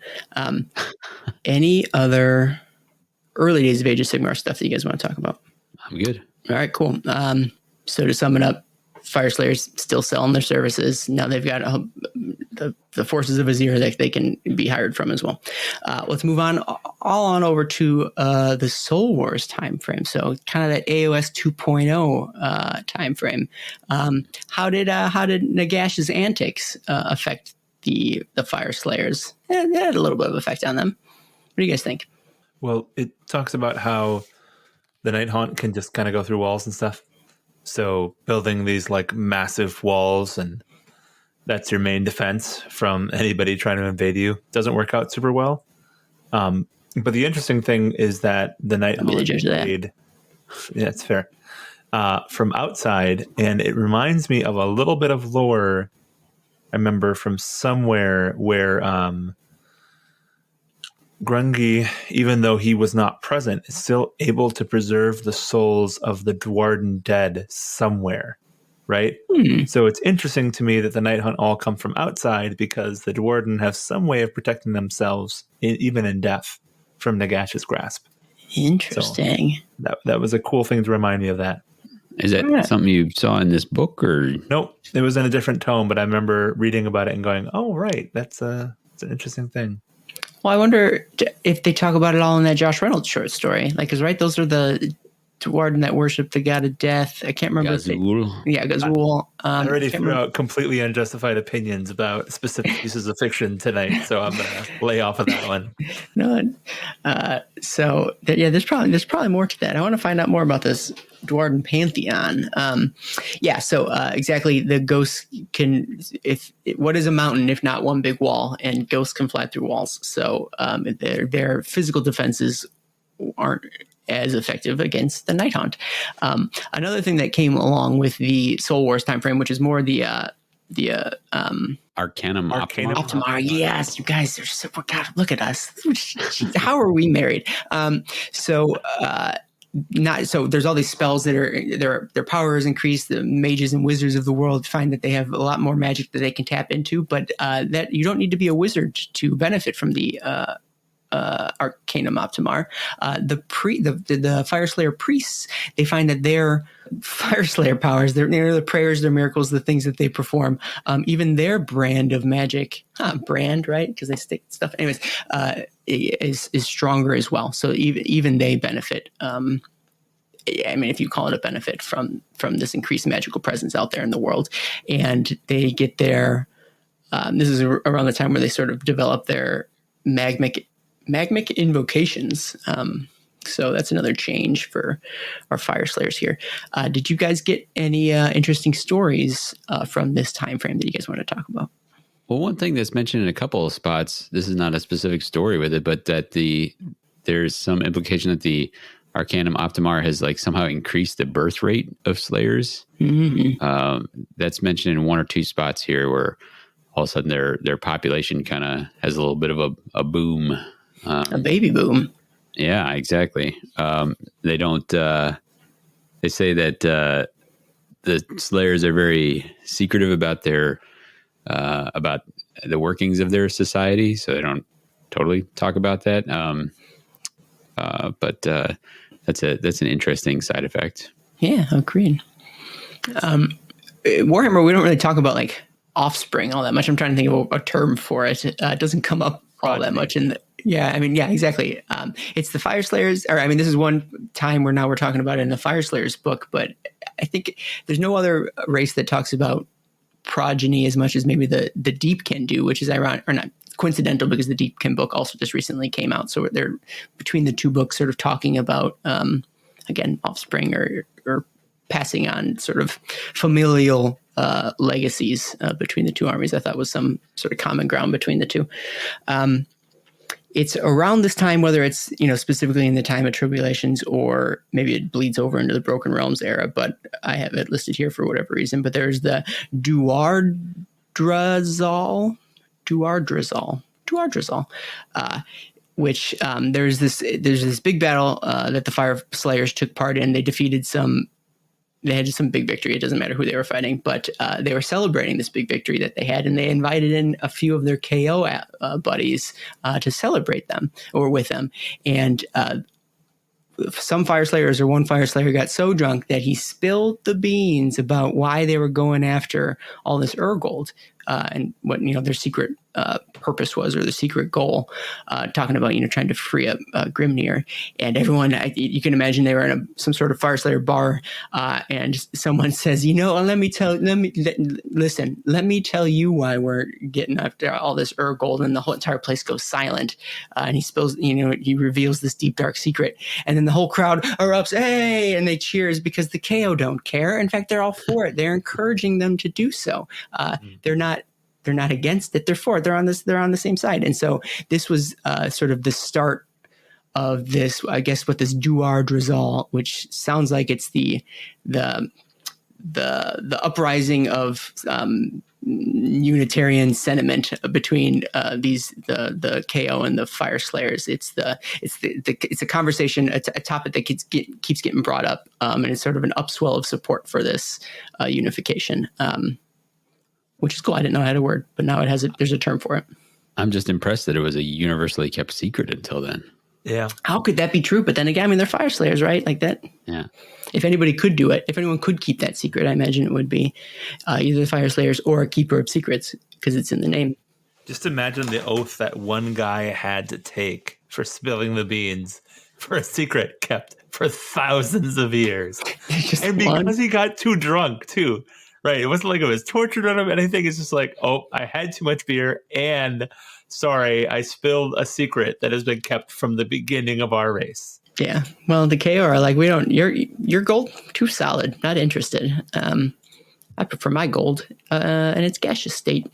Any other early days of Age of Sigmar stuff that you guys want to talk about? I'm good. All right, cool. So to sum it up, Fyreslayers still selling their services. Now they've got the forces of Azir that they can be hired from as well. Let's move on over to the Soul Wars time frame. So kind of that AOS 2.0 time frame. How did Nagash's antics affect the Fyreslayers? It had a little bit of effect on them. What do you guys think? Well, it talks about how the Night Haunt can just kind of go through walls and stuff. So building these like massive walls, and that's your main defense from anybody trying to invade you, doesn't work out super well. But the interesting thing is that the Night Haunt invade, yeah, it's fair, from outside, and it reminds me of a little bit of lore I remember from somewhere where Grungy, even though he was not present, is still able to preserve the souls of the duardin dead somewhere, right? So it's interesting to me that the Night Hunt all come from outside, because the duardin have some way of protecting themselves, even in death, from Nagash's grasp. Interesting. So that was a cool thing to remind me of that. Is that something you saw in this book, or? Nope, it was in a different tome, but I remember reading about it and going, oh, right, it's an interesting thing. Well, I wonder if they talk about it all in that Josh Reynolds short story. Like, because, right, those are the duardin that worship the god of death. I can't remember. Gazul. I already threw out completely unjustified opinions about specific pieces of fiction tonight, so I'm going to lay off of that one. No. There's probably more to that. I want to find out more about this duardin pantheon. Exactly. The ghosts can, what is a mountain if not one big wall? And ghosts can fly through walls. So their physical defenses aren't as effective against the Night Haunt. Another thing that came along with the Soul Wars time frame, which is more the Arcanum Optimar. Yes, you guys are so, God, look at us. How are we married? So there's all these spells that are their power is increased. The mages and wizards of the world find that they have a lot more magic that they can tap into, but that you don't need to be a wizard to benefit from the Arcanum Optimar. The Fyreslayer priests, they find that their Fyreslayer powers, their prayers, their miracles, the things that they perform, even their brand of magic, brand, right? Because they stick stuff, anyways, is stronger as well. So even they benefit. I mean, if you call it a benefit from this increased magical presence out there in the world, and they get their. This is around the time where they sort of develop their magmic invocations. So that's another change for our Fyreslayers here. Did you guys get any interesting stories from this time frame that you guys want to talk about? Well, one thing that's mentioned in a couple of spots, this is not a specific story with it, but that there's some implication that the Arcanum Optimar has like somehow increased the birth rate of Slayers. Mm-hmm. That's mentioned in one or two spots here where all of a sudden their population kind of has a little bit of a boom. A baby boom. Yeah, exactly. They don't. They say that the Slayers are very secretive about about the workings of their society, so they don't totally talk about that. But that's an interesting side effect. Yeah, agreed. Warhammer, we don't really talk about like offspring all that much. I'm trying to think of a term for it. It doesn't come up all that much in the, exactly. It's the Fyreslayers, or this is one time where now we're talking about it in the Fyreslayers book, but I think there's no other race that talks about progeny as much as maybe the Deepkin do, which is ironic, or not coincidental, because the Deepkin book also just recently came out. So they're between the two books sort of talking about, again, offspring or passing on sort of familial legacies between the two armies. I thought was some sort of common ground between the two. It's around this time, whether it's, specifically in the time of tribulations or maybe it bleeds over into the Broken Realms era, but I have it listed here for whatever reason. But there's the duardin, which there's this big battle that the Fyreslayers took part in. They defeated they had some big victory. It doesn't matter who they were fighting, but they were celebrating this big victory that they had, and they invited in a few of their KO buddies to celebrate them or with them. And some Fyreslayers, or one Fyreslayer, got so drunk that he spilled the beans about why they were going after all this Urgold and what their secret purpose was, or the secret goal, talking about trying to free up Grimnir. And everyone, you can imagine they were in some sort of Fyreslayer bar, and someone says, let me tell you why we're getting after all this Urgold. And the whole entire place goes silent, and he spills, he reveals this deep dark secret, and then the whole crowd erupts, hey, and they cheers because the KO don't care. In fact, they're all for it. They're encouraging them to do so. They're not against it. They're for it. They're on the same side. And so this was sort of the start of this, I guess, what this duardin, which sounds like it's the uprising of Unitarian sentiment between the KO and the Fyreslayers. It's a conversation, a topic that keeps getting brought up, and it's sort of an upswell of support for this unification. Which is cool. I didn't know I had a word, but now there's a term for it. I'm just impressed that it was a universally kept secret until then. Yeah. How could that be true? But then again, they're Fyreslayers, right? Like that. Yeah. If anybody could do it, if anyone could keep that secret, I imagine it would be either the Fyreslayers or a keeper of secrets, because it's in the name. Just imagine the oath that one guy had to take for spilling the beans for a secret kept for thousands of years. And because he got too drunk, too. Right. It wasn't like it was tortured on him or anything. It's just like, oh, I had too much beer, and sorry, I spilled a secret that has been kept from the beginning of our race. Yeah. Well, the KO are like, your gold too solid, not interested. I prefer my gold and its gaseous state.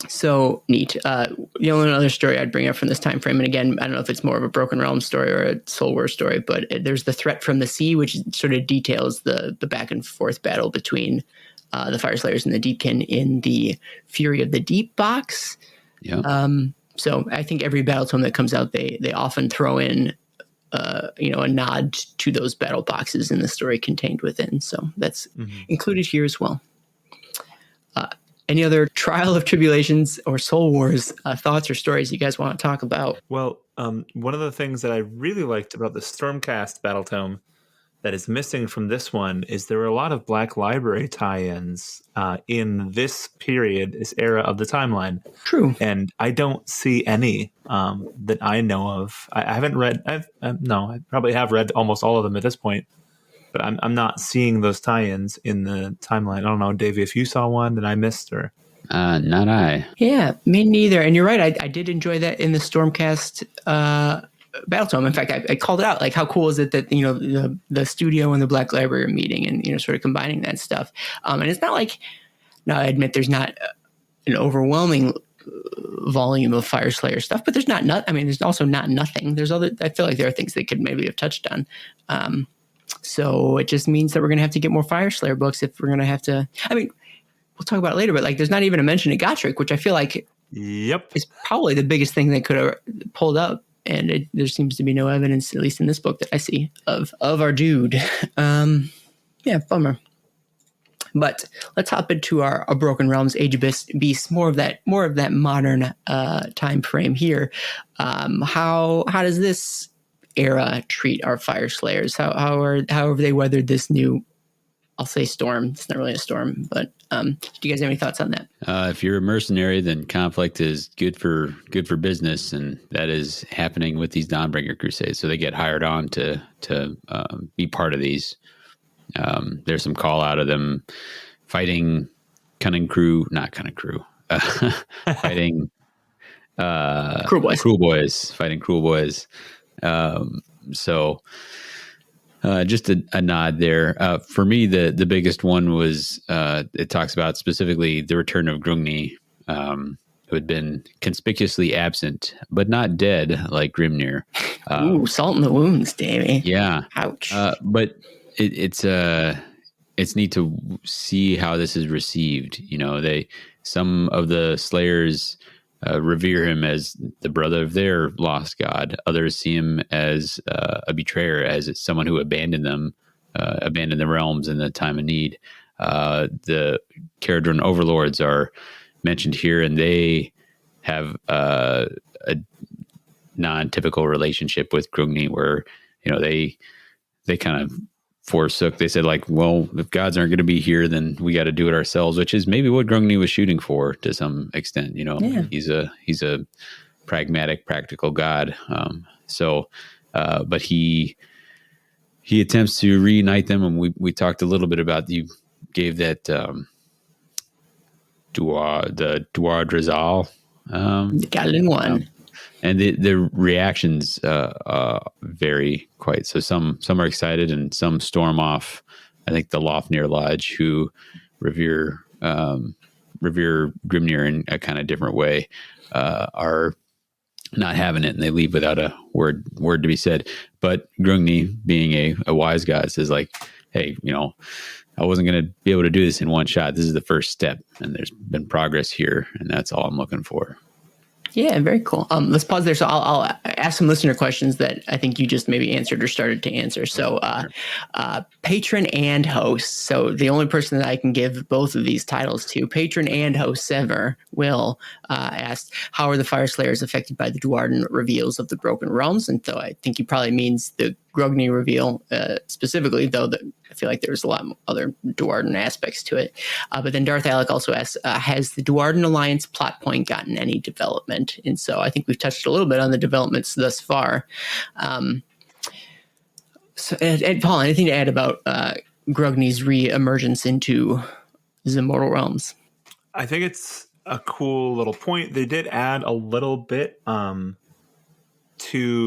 So neat. The only other story I'd bring up from this time frame, and again, I don't know if it's more of a Broken Realm story or a Soul War story, but there's the Threat from the Sea, which sort of details the back and forth battle between the Fyreslayers and the Deepkin in the Fury of the Deep box. Yeah. So I think every Battletome that comes out, they often throw in a nod to those battle boxes in the story contained within. So that's included here as well. Any other Trial of Tribulations or Soul Wars thoughts or stories you guys want to talk about? Well, one of the things that I really liked about the Stormcast Battletome that is missing from this one is there were a lot of Black Library tie-ins in this period, this era of the timeline. True. And I don't see any that I know of. I haven't read, I probably have read almost all of them at this point. But I'm not seeing those tie-ins in the timeline. I don't know, Davey, if you saw one that I missed, or not I. Yeah, me neither. And you're right. I did enjoy that in the Stormcast Battletome. In fact, I called it out. Like, how cool is it that the studio and the Black Library are meeting and sort of combining that stuff. And it's not like, now I admit there's not an overwhelming volume of Fyreslayer stuff, but there's there's also not nothing. There's I feel like there are things they could maybe have touched on. So it just means that we're going to have to get more Fyreslayer books if we're going to have to. We'll talk about it later, but there's not even a mention of Gotrek, which I feel like is probably the biggest thing they could have pulled up. And there seems to be no evidence, at least in this book, that I see of our dude. Yeah, bummer. But let's hop into our Broken Realms Age of Beasts, more of that modern time frame here. How does this era treat our Fyreslayers? How have they weathered this new, I'll say, storm? It's not really a storm, but do you guys have any thoughts on that? If you're a mercenary, then conflict is good for business, and that is happening with these Dawnbringer Crusades. So they get hired on to be part of these. There's some call out of them fighting fighting Cruel Boys, fighting Cruel Boys. So just a nod there. For me, the biggest one was it talks about specifically the return of Grungni, who had been conspicuously absent, but not dead like Grimnir. Ooh, salt in the wounds, Davy. Yeah. Ouch. But it's neat to see how this is received. Some of the Slayers revere him as the brother of their lost god. Others see him as a betrayer, as someone who abandoned them, abandoned the realms in the time of need. The Caradron overlords are mentioned here, and they have a non-typical relationship with Grungni, where they kind of forsook. They said, like, well, if gods aren't going to be here, then we got to do it ourselves, which is maybe what Grungni was shooting for to some extent. Yeah. He's a pragmatic, practical god. But he attempts to reunite them, and we talked a little bit about, you gave that the Duardrazal, the Galadin one. And the reactions vary quite. So some are excited and some storm off. I think the Lofnir Lodge, who revere Grimnir in a kind of different way, are not having it, and they leave without a word to be said. But Grungni, being a wise god, says, like, hey, I wasn't going to be able to do this in one shot. This is the first step, and there's been progress here, and that's all I'm looking for. Yeah, very cool. Let's pause there. So I'll ask some listener questions that I think you just maybe answered or started to answer. So patron and host. So the only person that I can give both of these titles to, patron and host ever, Will asked, how are the Fyreslayers affected by the duardin reveals of the Broken Realms? And so I think he probably means the Grungni reveal specifically, though I feel like there's a lot of other duardin aspects to it. But then Darth Alec also asks, has the Duardin Alliance plot point gotten any development? And so I think we've touched a little bit on the developments thus far. And Paul, anything to add about Grungni's re-emergence into the mortal realms? I think it's a cool little point. They did add a little bit to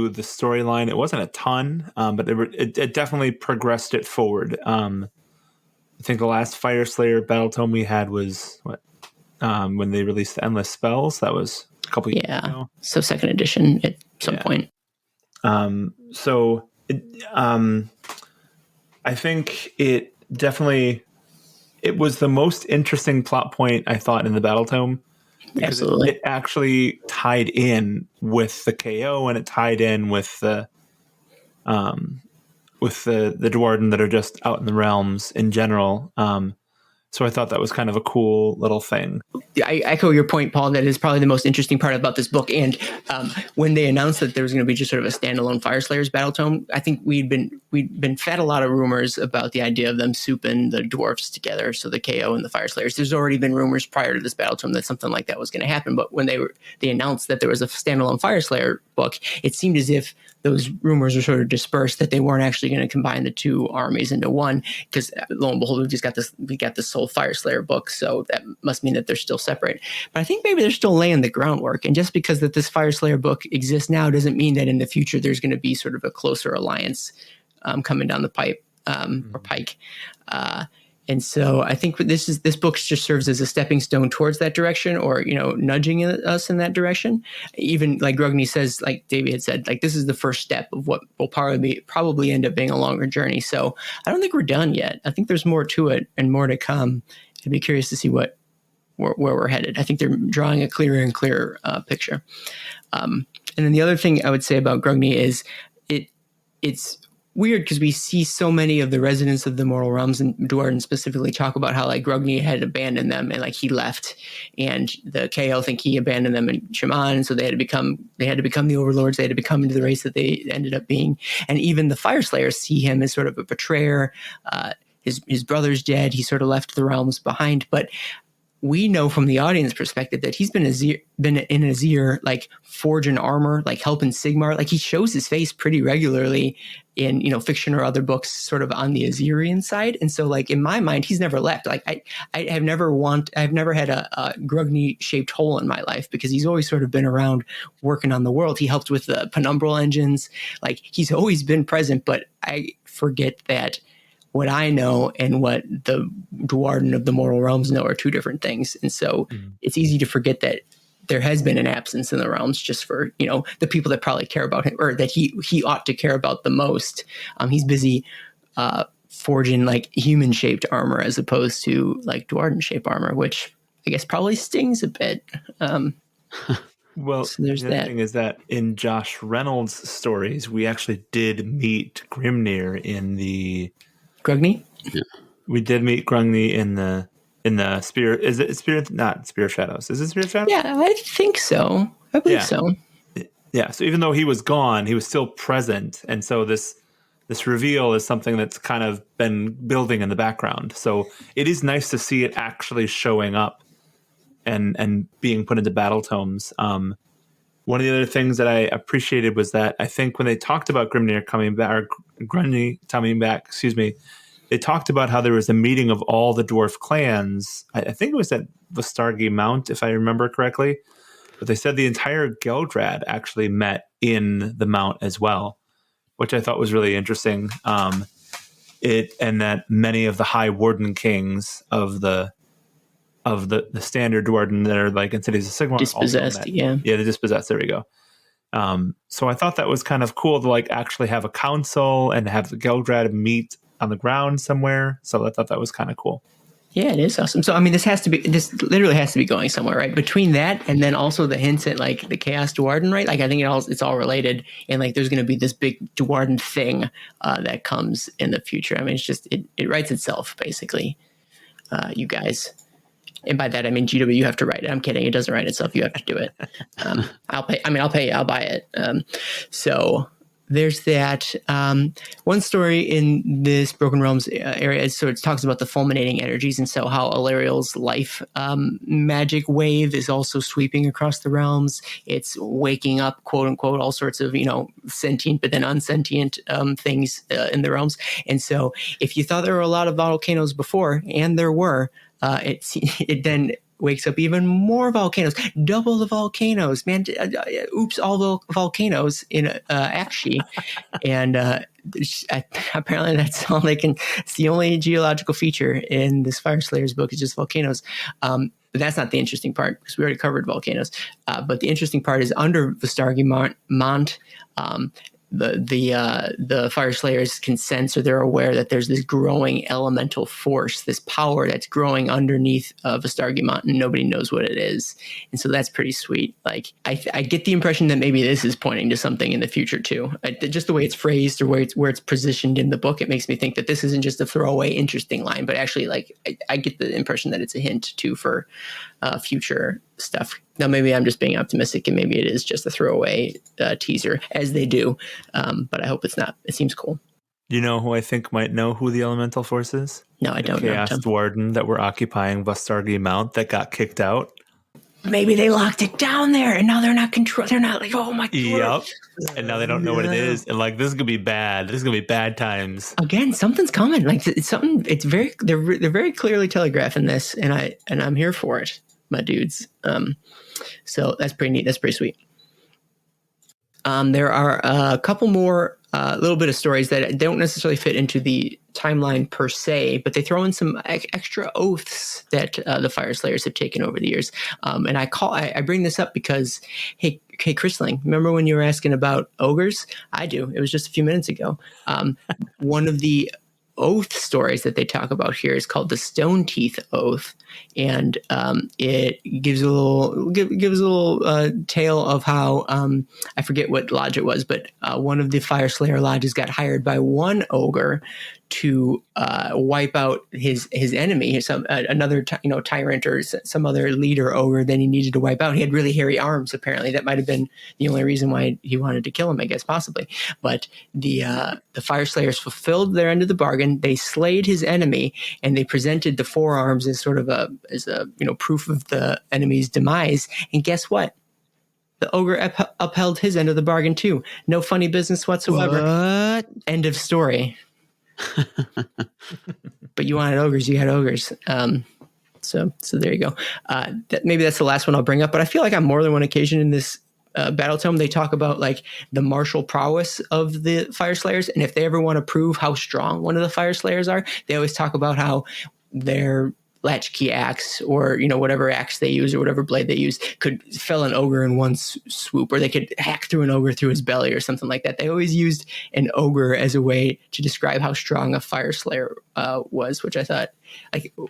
the storyline. It wasn't a ton, but it definitely progressed it forward. I think the last Fyreslayer Battletome we had was when they released the Endless Spells. That was a couple years ago. So second edition at some point. I think it definitely, it was the most interesting plot point, I thought, in the Battletome. Because it actually tied in with the KO, and it tied in with the duardin that are just out in the realms in general. So I thought that was kind of a cool little thing. I echo your point, Paul. That is probably the most interesting part about this book. And when they announced that there was going to be just sort of a standalone Fyreslayers Battletome, I think we'd been fed a lot of rumors about the idea of them souping the dwarfs together, so the KO and the Fyreslayers. There's already been rumors prior to this Battletome that something like that was going to happen. But when they announced that there was a standalone Fyreslayer book, it seemed as if those rumors were sort of dispersed, that they weren't actually going to combine the two armies into one, because lo and behold, we got this Soul Fyreslayer book, so that must mean that they're still separate. But I think maybe they're still laying the groundwork, and just because that this Fyreslayer book exists now doesn't mean that in the future there's going to be sort of a closer alliance coming down the pipe or pike. And so I think this book just serves as a stepping stone towards that direction, or, nudging us in that direction. Even like Grungni says, like Davy had said, like, this is the first step of what will probably end up being a longer journey. So I don't think we're done yet. I think there's more to it and more to come. I'd be curious to see where we're headed. I think they're drawing a clearer and clearer picture. And then the other thing I would say about Grungni is it's weird because we see so many of the residents of the mortal realms, and duardin specifically, talk about how like Grugni had abandoned them and like he left, and the KL think he abandoned them in Shaman, and so they had to become the overlords. They had to become into the race that they ended up being, and even the Fyreslayers see him as sort of a betrayer. His brother's dead. He sort of left the realms behind, but we know from the audience perspective that he's been in Azir, like forging armor, like helping Sigmar. Like he shows his face pretty regularly in, you know, fiction or other books, sort of on the Azirian side. And so, like in my mind, he's never left. Like I've never had a Grugni shaped hole in my life because he's always sort of been around working on the world. He helped with the penumbral engines. Like he's always been present, but I forget that what I know and what the duardin of the mortal realms know are two different things. And so it's easy to forget that there has been an absence in the realms just for, you know, the people that probably care about him, or that he ought to care about the most. He's busy forging like human shaped armor as opposed to like duardin shaped armor, which I guess probably stings a bit. Well, so there's the other thing is that in Josh Reynolds' stories, we actually did meet Grimnir in the Grugni? Yeah. We did meet Grugni in the spirit. Is it spirit? Not Spirit Shadows. Is it Spirit Shadows? Yeah, I think so. I believe so. Yeah. So even though he was gone, he was still present, and so this reveal is something that's kind of been building in the background. So it is nice to see it actually showing up and being put into battle tomes. One of the other things that I appreciated was that I think when they talked about Grimnir coming back, or Grugni coming back, they talked about how there was a meeting of all the dwarf clans. I think it was at Vastargi Mount, if I remember correctly. But they said the entire Geldrad actually met in the Mount as well, which I thought was really interesting. And that many of the High Warden kings of the standard duardin that are like in Cities of Sigmar Dispossessed, yeah, the Dispossessed. There we go. So I thought that was kind of cool to like actually have a council and have the Geldrad meet on the ground somewhere. So I thought that was kind of cool. Yeah, it is awesome. So I mean, this literally has to be going somewhere, right? Between that and then also the hints at like the Chaos Duardin, right? Like I think it's all related, and like there's going to be this big Duardin thing that comes in the future. I mean, it's just it writes itself basically, you guys. And by that I mean GW, you have to write it. I'm kidding. It doesn't write itself. You have to do it. I'll pay. I mean, I'll pay. I'll buy it. So there's that. One story in this Broken Realms area, so it talks about the fulminating energies, and so how Alariel's life magic wave is also sweeping across the realms. It's waking up, quote unquote, all sorts of, you know, sentient but then unsentient things in the realms. And so if you thought there were a lot of volcanoes before, and there were, it then wakes up even more volcanoes, double the volcanoes, man. Oops, all the volcanoes in Akshi. And apparently that's all they can. It's the only geological feature in this Fyreslayers book is just volcanoes. But that's not the interesting part because we already covered volcanoes. But the interesting part is under Vastargi Mount, the Fyreslayers can sense, or they're aware that there's this growing elemental force, this power that's growing underneath Vastargi Mountain. Nobody knows what it is, and so that's pretty sweet. Like I get the impression that maybe this is pointing to something in the future too. Just the way it's phrased or where it's positioned in the book, it makes me think that this isn't just a throwaway interesting line, but actually, like I get the impression that it's a hint too for future stuff. Now, maybe I'm just being optimistic, and maybe it is just a throwaway teaser, as they do. But I hope it's not. It seems cool. You know who I think might know who the elemental force is? No, I don't Chaos know. Duardin that were occupying Vastargi Mount that got kicked out. Maybe they locked it down there, and now they're not control. They're not like, oh my god. Yep. And now they don't know what it is, and like this is gonna be bad. This is gonna be bad times. Again, something's coming. Like it's something. It's very. They're very clearly telegraphing this, and I'm here for it, my dudes. So that's pretty neat. That's pretty sweet. There are a couple more little bit of stories that don't necessarily fit into the timeline per se, but they throw in some extra oaths that the Fyreslayers have taken over the years. And I bring this up because, hey, Chrisling, remember when you were asking about ogres? I do. It was just a few minutes ago. One of the oath stories that they talk about here is called the Stone Teeth Oath, and it gives a little tale of how I forget what lodge it was, but one of the Fyreslayer lodges got hired by one ogre to wipe out his enemy, another tyrant or some other leader ogre that he needed to wipe out. He had really hairy arms. Apparently, that might have been the only reason why he wanted to kill him. I guess possibly, but the Fyreslayers fulfilled their end of the bargain. They slayed his enemy, and they presented the forearms as sort of a proof of the enemy's demise. And guess what? The ogre upheld his end of the bargain too. No funny business whatsoever. What? End of story. But you wanted ogres, you had ogres. So there you go. Maybe that's the last one I'll bring up. But I feel like on more than one occasion in this Battletome, they talk about like the martial prowess of the Fyreslayers, and if they ever want to prove how strong one of the Fyreslayers are, they always talk about how their latchkey axe or whatever axe they use or whatever blade they use could fell an ogre in one swoop, or they could hack through an ogre through his belly or something like that. They always used an ogre as a way to describe how strong a Fyreslayer was, which I thought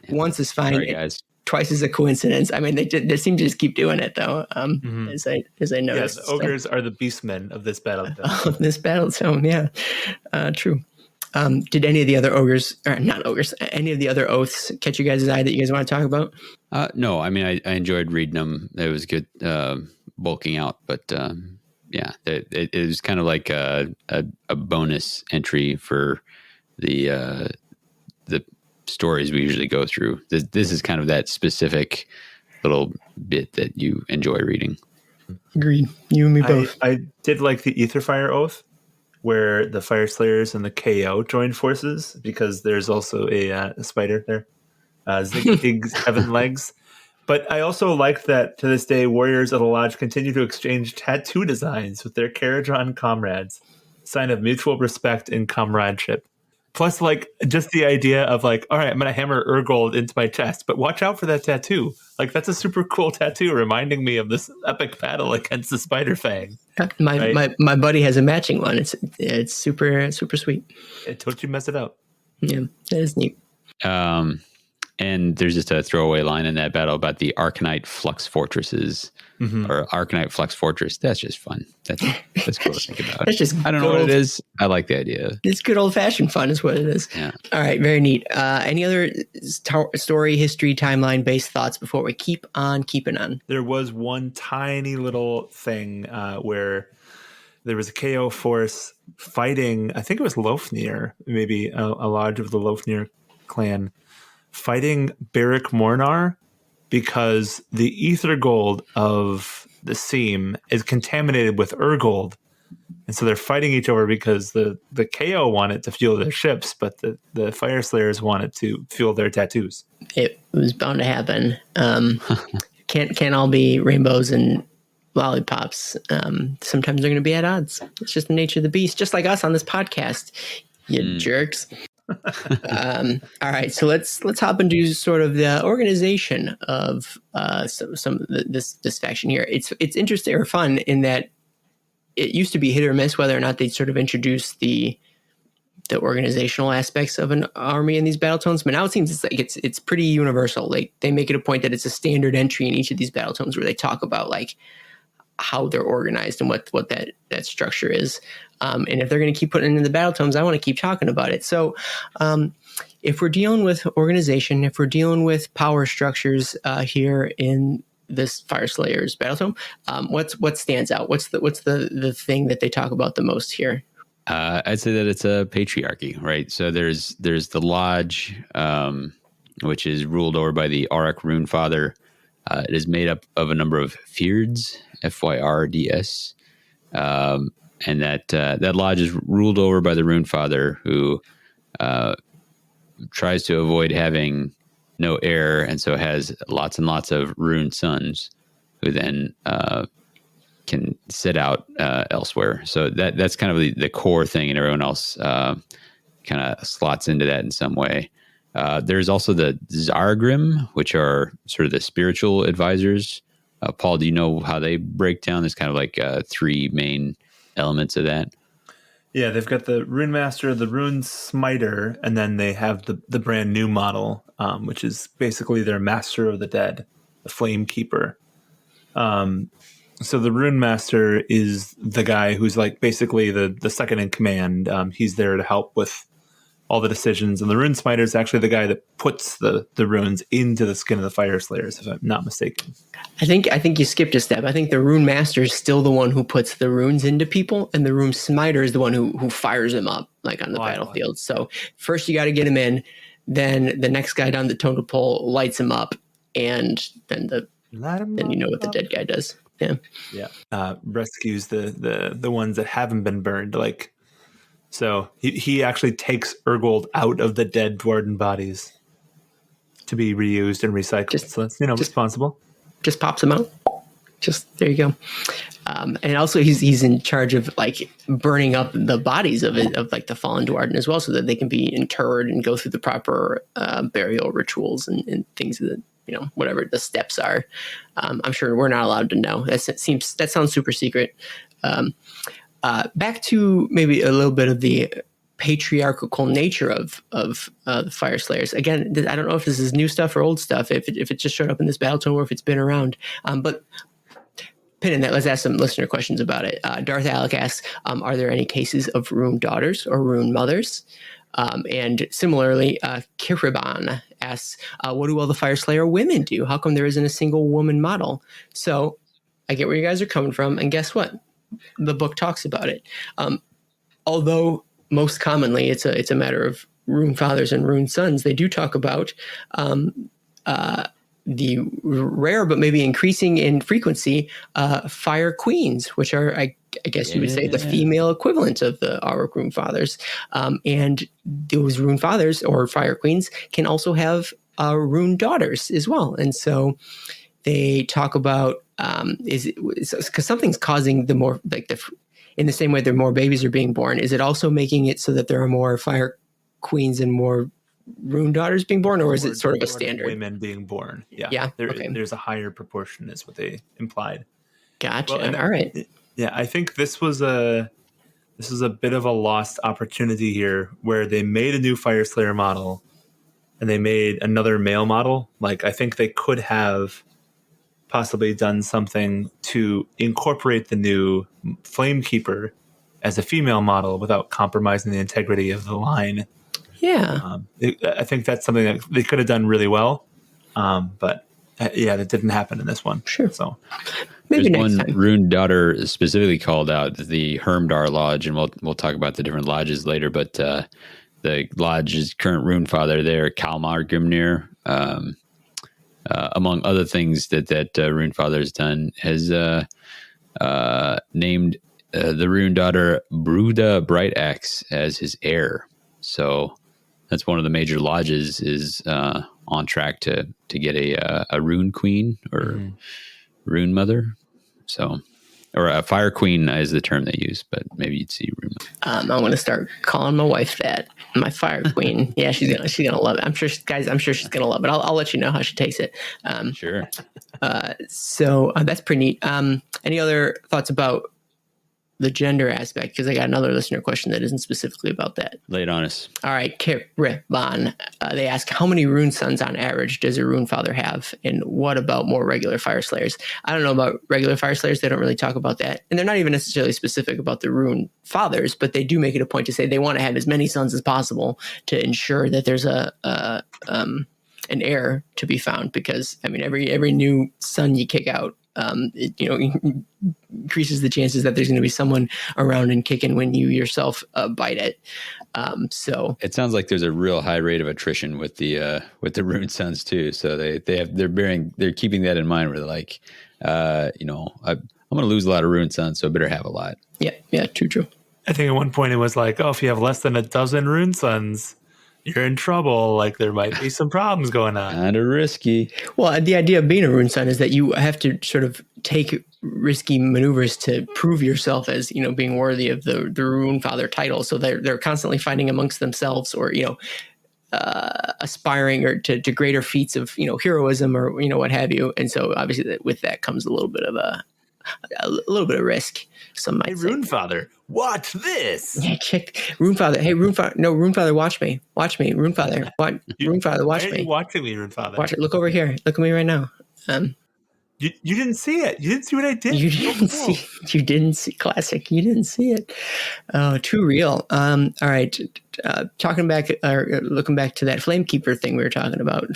once is fine. Sorry, guys. Twice is a coincidence. I mean, they seem to just keep doing it though. As I noticed, yes, ogres are the beastmen of this Battletome. This Battletome, yeah, true. Did any of the other ogres, or not ogres, any of the other oaths catch you guys' eye that you guys want to talk about? No, I mean, I enjoyed reading them. It was good bulking out, but yeah, it was kind of like a bonus entry for the stories we usually go through. This is kind of that specific little bit that you enjoy reading. Agreed. You and me both. I did like the Aetherfire Oath, where the Fyreslayers and the KO joined forces, because there's also a spider there. Zig's 7 legs. But I also like that to this day, warriors of the lodge continue to exchange tattoo designs with their Caradron comrades, sign of mutual respect and comradeship. Plus, like, just the idea of like, all right, I'm going to hammer Urgold into my chest, but watch out for that tattoo. Like, that's a super cool tattoo reminding me of this epic battle against the Spider Fang. My buddy has a matching one. It's super, super sweet. Don't you mess it up. Yeah, that is neat. And there's just a throwaway line in that battle about the Arcanite Flux Fortresses, or Arcanite Flux Fortress. That's just fun. That's cool to think about. That's just I don't know what it is. I like the idea. It's good old fashioned fun, is what it is. Yeah. All right, very neat. Any other story, history, timeline based thoughts before we keep on keeping on? There was one tiny little thing where there was a KO force fighting. I think it was Lofnir, maybe a lodge of the Lofnir clan, fighting Beric Mornar, because the ether gold of the seam is contaminated with Urgold. And so they're fighting each other because the KO wanted to fuel their ships, but the Fyreslayers wanted to fuel their tattoos. It was bound to happen. Can't all be rainbows and lollipops. Sometimes they're going to be at odds. It's just the nature of the beast, just like us on this podcast, you jerks. All right, so let's hop into sort of the organization of this faction here. It's interesting or fun in that it used to be hit or miss whether or not they'd sort of introduce the organizational aspects of an army in these Battletomes, but now it seems it's pretty universal. Like, they make it a point that it's a standard entry in each of these Battletomes where they talk about like how they're organized and what that structure is. And if they're going to keep putting it in the Battletomes, I want to keep talking about it. So if we're dealing with organization, if we're dealing with power structures here in this Fyreslayers Battletome, what stands out? What's the thing that they talk about the most here? I'd say that it's a patriarchy, right? So there's the lodge, which is ruled over by the Auric Runefather. It is made up of a number of Fyrds, Fyrds, and that lodge is ruled over by the Runefather, who tries to avoid having no heir, and so has lots and lots of rune sons, who then can sit out elsewhere. So that's kind of the core thing, and everyone else kind of slots into that in some way. There's also the Zargrim, which are sort of the spiritual advisors. Paul, do you know how they break down? There's kind of like 3 main elements of that. Yeah, they've got the Rune Master, the Rune Smiter, and then they have the brand new model, which is basically their Master of the Dead, the Flame Keeper. So the Rune Master is the guy who's like basically the second in command. He's there to help with all the decisions, and the Rune Smiter is actually the guy that puts the runes into the skin of the Fyreslayers, if I'm not mistaken. I think you skipped a step. I think the Rune Master is still the one who puts the runes into people, and the Rune Smiter is the one who fires them up, like on the battlefield. So first you got to get him in, then the next guy down the totem pole lights him up, and then you know what the dead guy does. Yeah. Rescues the ones that haven't been burned. Like, so he actually takes Urgold out of the dead duardin bodies to be reused and recycled. So that's responsible. Just pops him out. Just there you go. And also he's in charge of like burning up the bodies of like the fallen duardin as well, so that they can be interred and go through the proper burial rituals and things that, whatever the steps are. I'm sure we're not allowed to know. That sounds super secret. Back to maybe a little bit of the patriarchal nature of the Fyreslayers. Again, I don't know if this is new stuff or old stuff, if it just showed up in this Battletome or if it's been around. But pin in that, let's ask some listener questions about it. Darth Alec asks, are there any cases of rune daughters or rune mothers? And similarly, Kiriban asks, what do all the Fyreslayer women do? How come there isn't a single woman model? So I get where you guys are coming from. And guess what? The book talks about it. Although most commonly it's a matter of rune fathers and rune sons, they do talk about the rare but maybe increasing in frequency fire queens, which are, I guess you would say, the female equivalent of the Auruk rune fathers. And those rune fathers or fire queens can also have rune daughters as well. And so they talk about because something's causing the more in the same way that more babies are being born, is it also making it so that there are more fire queens and more rune daughters being born, or is it sort of a standard? Women being born. Yeah. There's a higher proportion, is what they implied. Gotcha. Well, all right. Yeah, I think this is a bit of a lost opportunity here, where they made a new Fyreslayer model and they made another male model. Like, I think they could have possibly done something to incorporate the new Flamekeeper as a female model without compromising the integrity of the line. Yeah. I think that's something that they could have done really well. But that didn't happen in this one. Sure. So maybe there's one rune daughter specifically called out, the Hermdar Lodge, and we'll talk about the different lodges later, but the lodge's current rune father there, Kalmar Grimnir, among other things that rune father has done, has named the rune daughter Bruda Brightaxe as his heir. So that's one of the major lodges is on track to get a rune queen or rune mother. So, or a fire queen is the term they use, but maybe you'd see rune mother. I'm going to start calling my wife that, my fire queen. Yeah, she's gonna love it. I'm sure she's gonna love it. I'll let you know how she takes it. Sure. So that's pretty neat. Any other thoughts about the gender aspect? Because I got another listener question that isn't specifically about that. Lay it on us. All right, Kiriban. They ask, how many rune sons on average does a rune father have? And what about more regular Fyreslayers? I don't know about regular Fyreslayers. They don't really talk about that. And they're not even necessarily specific about the rune fathers, but they do make it a point to say they want to have as many sons as possible to ensure that there's an heir to be found. Because, I mean, every new son you kick out, it increases the chances that there's going to be someone around and kicking when you yourself bite it. So it sounds like there's a real high rate of attrition with the rune sons too. So they're keeping that in mind. Where they're like, I'm going to lose a lot of rune sons, so I better have a lot. Yeah, true. I think at one point it was like, oh, if you have less than a dozen rune sons, you're in trouble. Like, there might be some problems going on. Kind of risky. Well, the idea of being a rune son is that you have to sort of take risky maneuvers to prove yourself as, being worthy of the rune father title. So they're constantly fighting amongst themselves, or, aspiring or to greater feats of, heroism or, what have you. And so obviously with that comes a little bit of a a little bit of risk. Some might Hey, say. Runefather, watch this. Yeah, check Runefather. Hey, Runefather. No, Runefather, watch me. Watch me, Runefather. Runefather, watch Why are me. you watching me, Runefather? Watch it. Look over here. Look at me right now. You didn't see it. You didn't see what I did. You didn't see. You didn't see. Classic. You didn't see it. Oh, too real. All right. Talking back or looking back to that Flamekeeper thing we were talking about.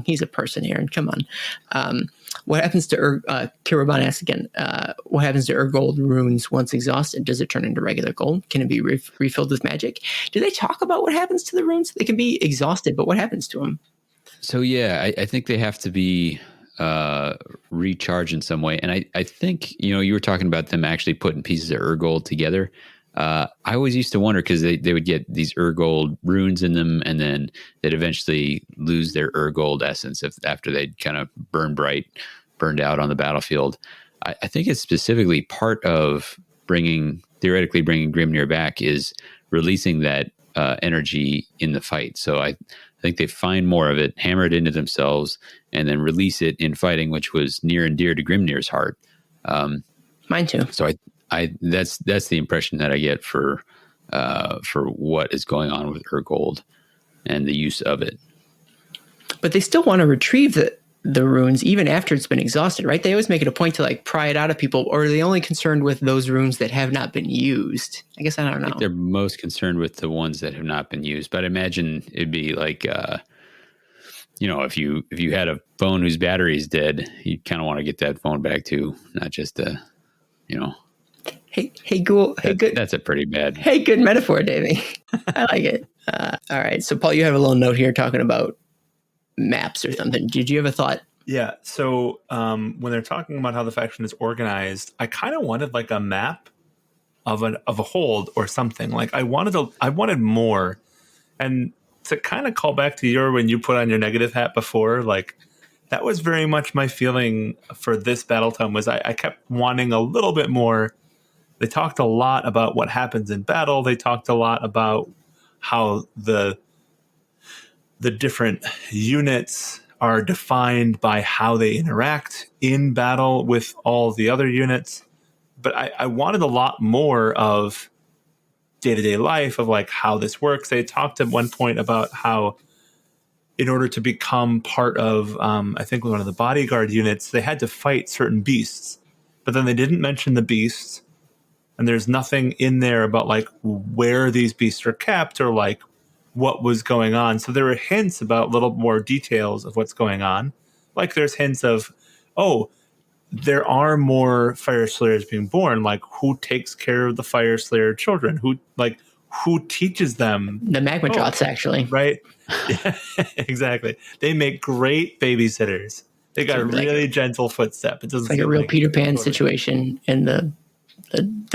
He's a person here, and come on. What happens to Kiraban asks again? What happens to Urgold runes once exhausted? Does it turn into regular gold? Can it be refilled with magic? Do they talk about what happens to the runes? They can be exhausted, but what happens to them? So yeah, I think they have to be recharged in some way. And I think, you were talking about them actually putting pieces of Urgold together. I always used to wonder because they would get these Urgold runes in them, and then they'd eventually lose their Urgold essence after they'd kind of burned out on the battlefield. I think it's specifically part of theoretically bringing Grimnir back is releasing that energy in the fight. So I think they find more of it, hammer it into themselves, and then release it in fighting, which was near and dear to Grimnir's heart. Mine too. So that's the impression that I get for what is going on with Urgold and the use of it. But they still want to retrieve the runes even after it's been exhausted, right? They always make it a point to like pry it out of people, or are they only concerned with those runes that have not been used? I guess I don't know. I think they're most concerned with the ones that have not been used. But I imagine it'd be like, if you had a phone whose battery is dead, you kind of want to get that phone back too, not just Hey, Ghoul. Hey, good. That's a pretty bad. Hey, good metaphor, Davy. I like it. All right. So, Paul, you have a little note here talking about maps or something. Did you have a thought? Yeah. So when they're talking about how the faction is organized, I kind of wanted like a map of a hold or something. Like I wanted more. And to kind of call back to when you put on your negative hat before, like that was very much my feeling for this Battletome was I kept wanting a little bit more. They talked a lot about what happens in battle. They talked a lot about how the different units are defined by how they interact in battle with all the other units. But I wanted a lot more of day-to-day life of like how this works. They talked at one point about how in order to become part of, I think one of the bodyguard units, they had to fight certain beasts. But then they didn't mention the beasts. And there's nothing in there about like where these beasts are kept or like what was going on. So there were hints about little more details of what's going on. Like there's hints of, there are more Fyreslayers being born. Like who takes care of the Fyreslayer children? Who teaches them? The Magma Droths, actually. Right? Yeah, exactly. They make great babysitters. They got a really gentle footstep. It doesn't like a real Peter Pan situation in the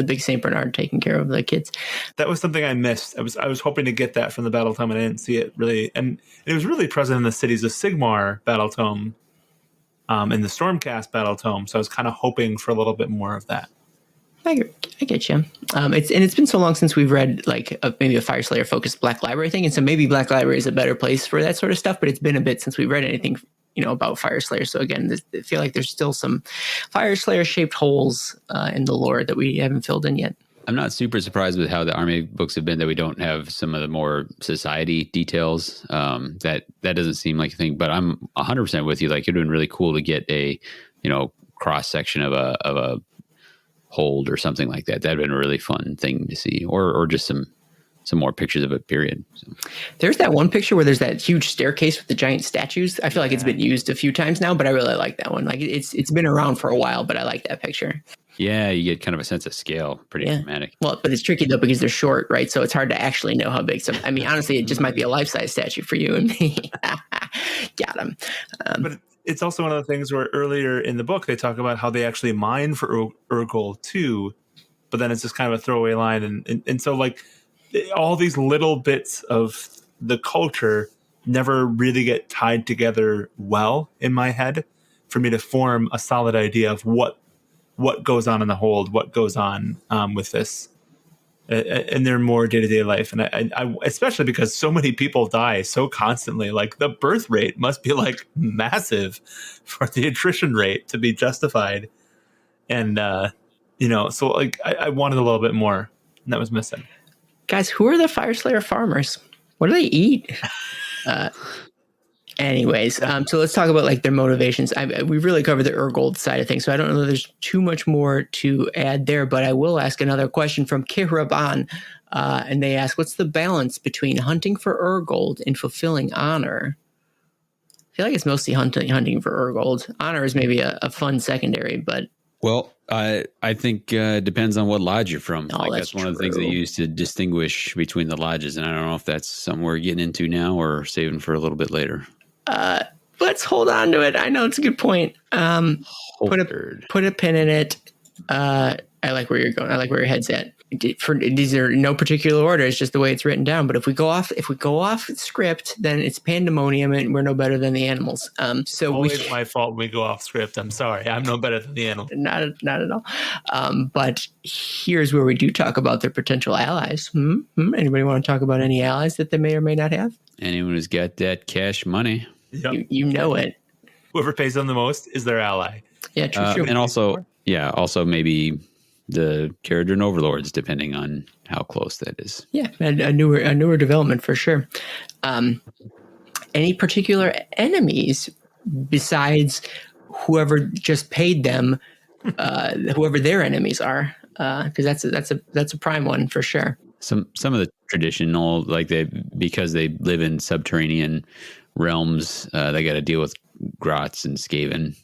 big Saint Bernard taking care of the kids. That was something I missed. I was hoping to get that from the Battletome, and I didn't see it really. And it was really present in the Cities of Sigmar Battletome, in the Stormcast Battletome. So I was kind of hoping for a little bit more of that. I get you. It's been so long since we've read like maybe a Fyreslayer focused Black Library thing, and so maybe Black Library is a better place for that sort of stuff. But it's been a bit since we've read anything about Fyreslayer. So again, I feel like there's still some Fyreslayer shaped holes in the lore that we haven't filled in yet. I'm not super surprised with how the army books have been that we don't have some of the more society details. That doesn't seem like a thing, but I'm 100% with you. Like it would have been really cool to get a, cross section of a hold or something like that. That'd been a really fun thing to see, or just some more pictures of it, period. So. There's that one picture where there's that huge staircase with the giant statues. I feel like it's been used a few times now, but I really like that one. Like it's been around for a while, but I like that picture. Yeah, you get kind of a sense of scale. Pretty dramatic. Well, but it's tricky though because they're short, right? So it's hard to actually know how big. So I mean, honestly, it just might be a life-size statue for you and me. Got him. But it's also one of the things where earlier in the book they talk about how they actually mine for Urgold too, but then it's just kind of a throwaway line, and so like all these little bits of the culture never really get tied together well in my head for me to form a solid idea of what goes on in the hold, what goes on with this in their more day-to-day life. And I especially because so many people die so constantly, like the birth rate must be like massive for the attrition rate to be justified. And, so like I wanted a little bit more, and that was missing. Guys, who are the Fyreslayer farmers? What do they eat? Anyways, so let's talk about like their motivations. We really covered the Urgold side of things, so I don't know that there's too much more to add there, but I will ask another question from Kihraban, and they ask, what's the balance between hunting for Urgold and fulfilling honor? I feel like it's mostly hunting for Urgold. Honor is maybe a fun secondary, but... Well, I think depends on what lodge you're from. Oh, that's one of the things they use to distinguish between the lodges, and I don't know if that's something we're getting into now or saving for a little bit later. Let's hold on to it. I know it's a good point. Put a pin in it. I like where you're going. I like where your head's at. These are no particular order. It's just the way it's written down. But if we go off script, then it's pandemonium, and we're no better than the animals. So always my fault. We go off script. I'm sorry. I'm no better than the animals. Not at all. But here's where we do talk about their potential allies. Anybody want to talk about any allies that they may or may not have? Anyone who's got that cash money. Yep. You know it. Whoever pays them the most is their ally. Yeah, true. And also maybe the Caradhran overlords, depending on how close that is. Yeah, a newer development for sure. Any particular enemies besides whoever just paid them, whoever their enemies are? Because that's a prime one for sure. Some of the traditional, because they live in subterranean realms, they got to deal with grots and Skaven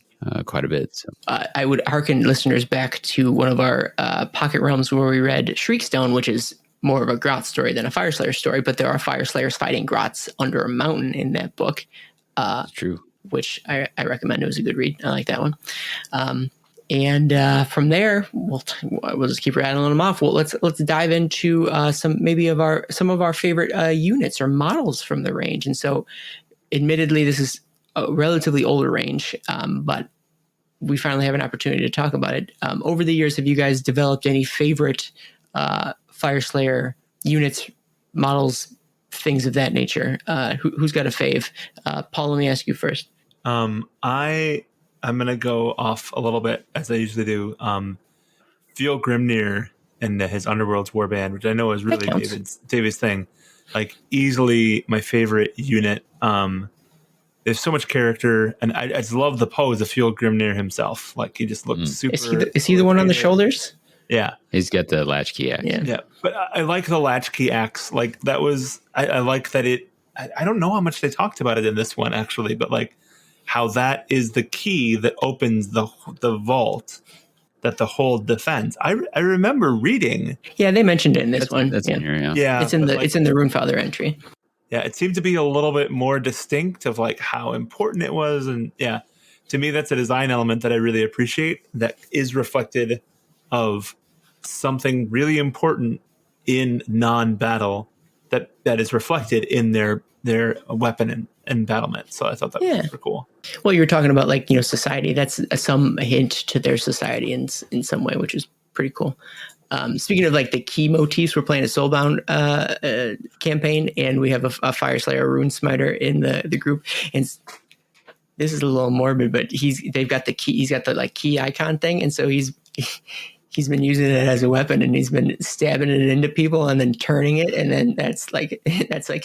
quite a bit. So I would hearken listeners back to one of our pocket realms where we read Shriekstone, which is more of a grot story than a Fyreslayer story, but there are Fyreslayers fighting grots under a mountain in that book. True. Which I recommend. It was a good read. I like that one. And from there, we'll just keep rattling them off. Well, let's dive into some of our favorite units or models from the range. And so, admittedly, this is a relatively older range, but we finally have an opportunity to talk about it. Over the years, have you guys developed any favorite Fyreslayer units, models, things of that nature? Who's got a fave? Paul, let me ask you first. I'm going to go off a little bit, as I usually do. Feel Grimnir and his Underworld's Warband, which I know is really David's thing. Like, easily my favorite unit. There's so much character, and I just love the pose of Feel Grimnir himself. Like, he just looks super... Is he the one on the shoulders? Yeah. He's got the latchkey axe. Yeah. But I like the latchkey axe. Like, that was... I like that it... I don't know how much they talked about it in this one, actually, but, like, how that is the key that opens the vault that the hold defends. I remember reading. Yeah, they mentioned it in this one. That's in here, yeah. Yeah, it's in the Runefather entry. Yeah, it seemed to be a little bit more distinct of like how important it was, and yeah, to me that's a design element that I really appreciate. That is reflected of something really important in non-battle that is reflected in their weapon and battlement. So I thought that was super cool. Well, you were talking about society. That's some hint to their society in some way, which is pretty cool. Speaking of the key motifs, we're playing a Soulbound campaign, and we have a Fyreslayer Rune Smiter in the group. And this is a little morbid, but they've got the key. He's got the key icon thing, and so he's been using it as a weapon, and he's been stabbing it into people and then turning it, and then that's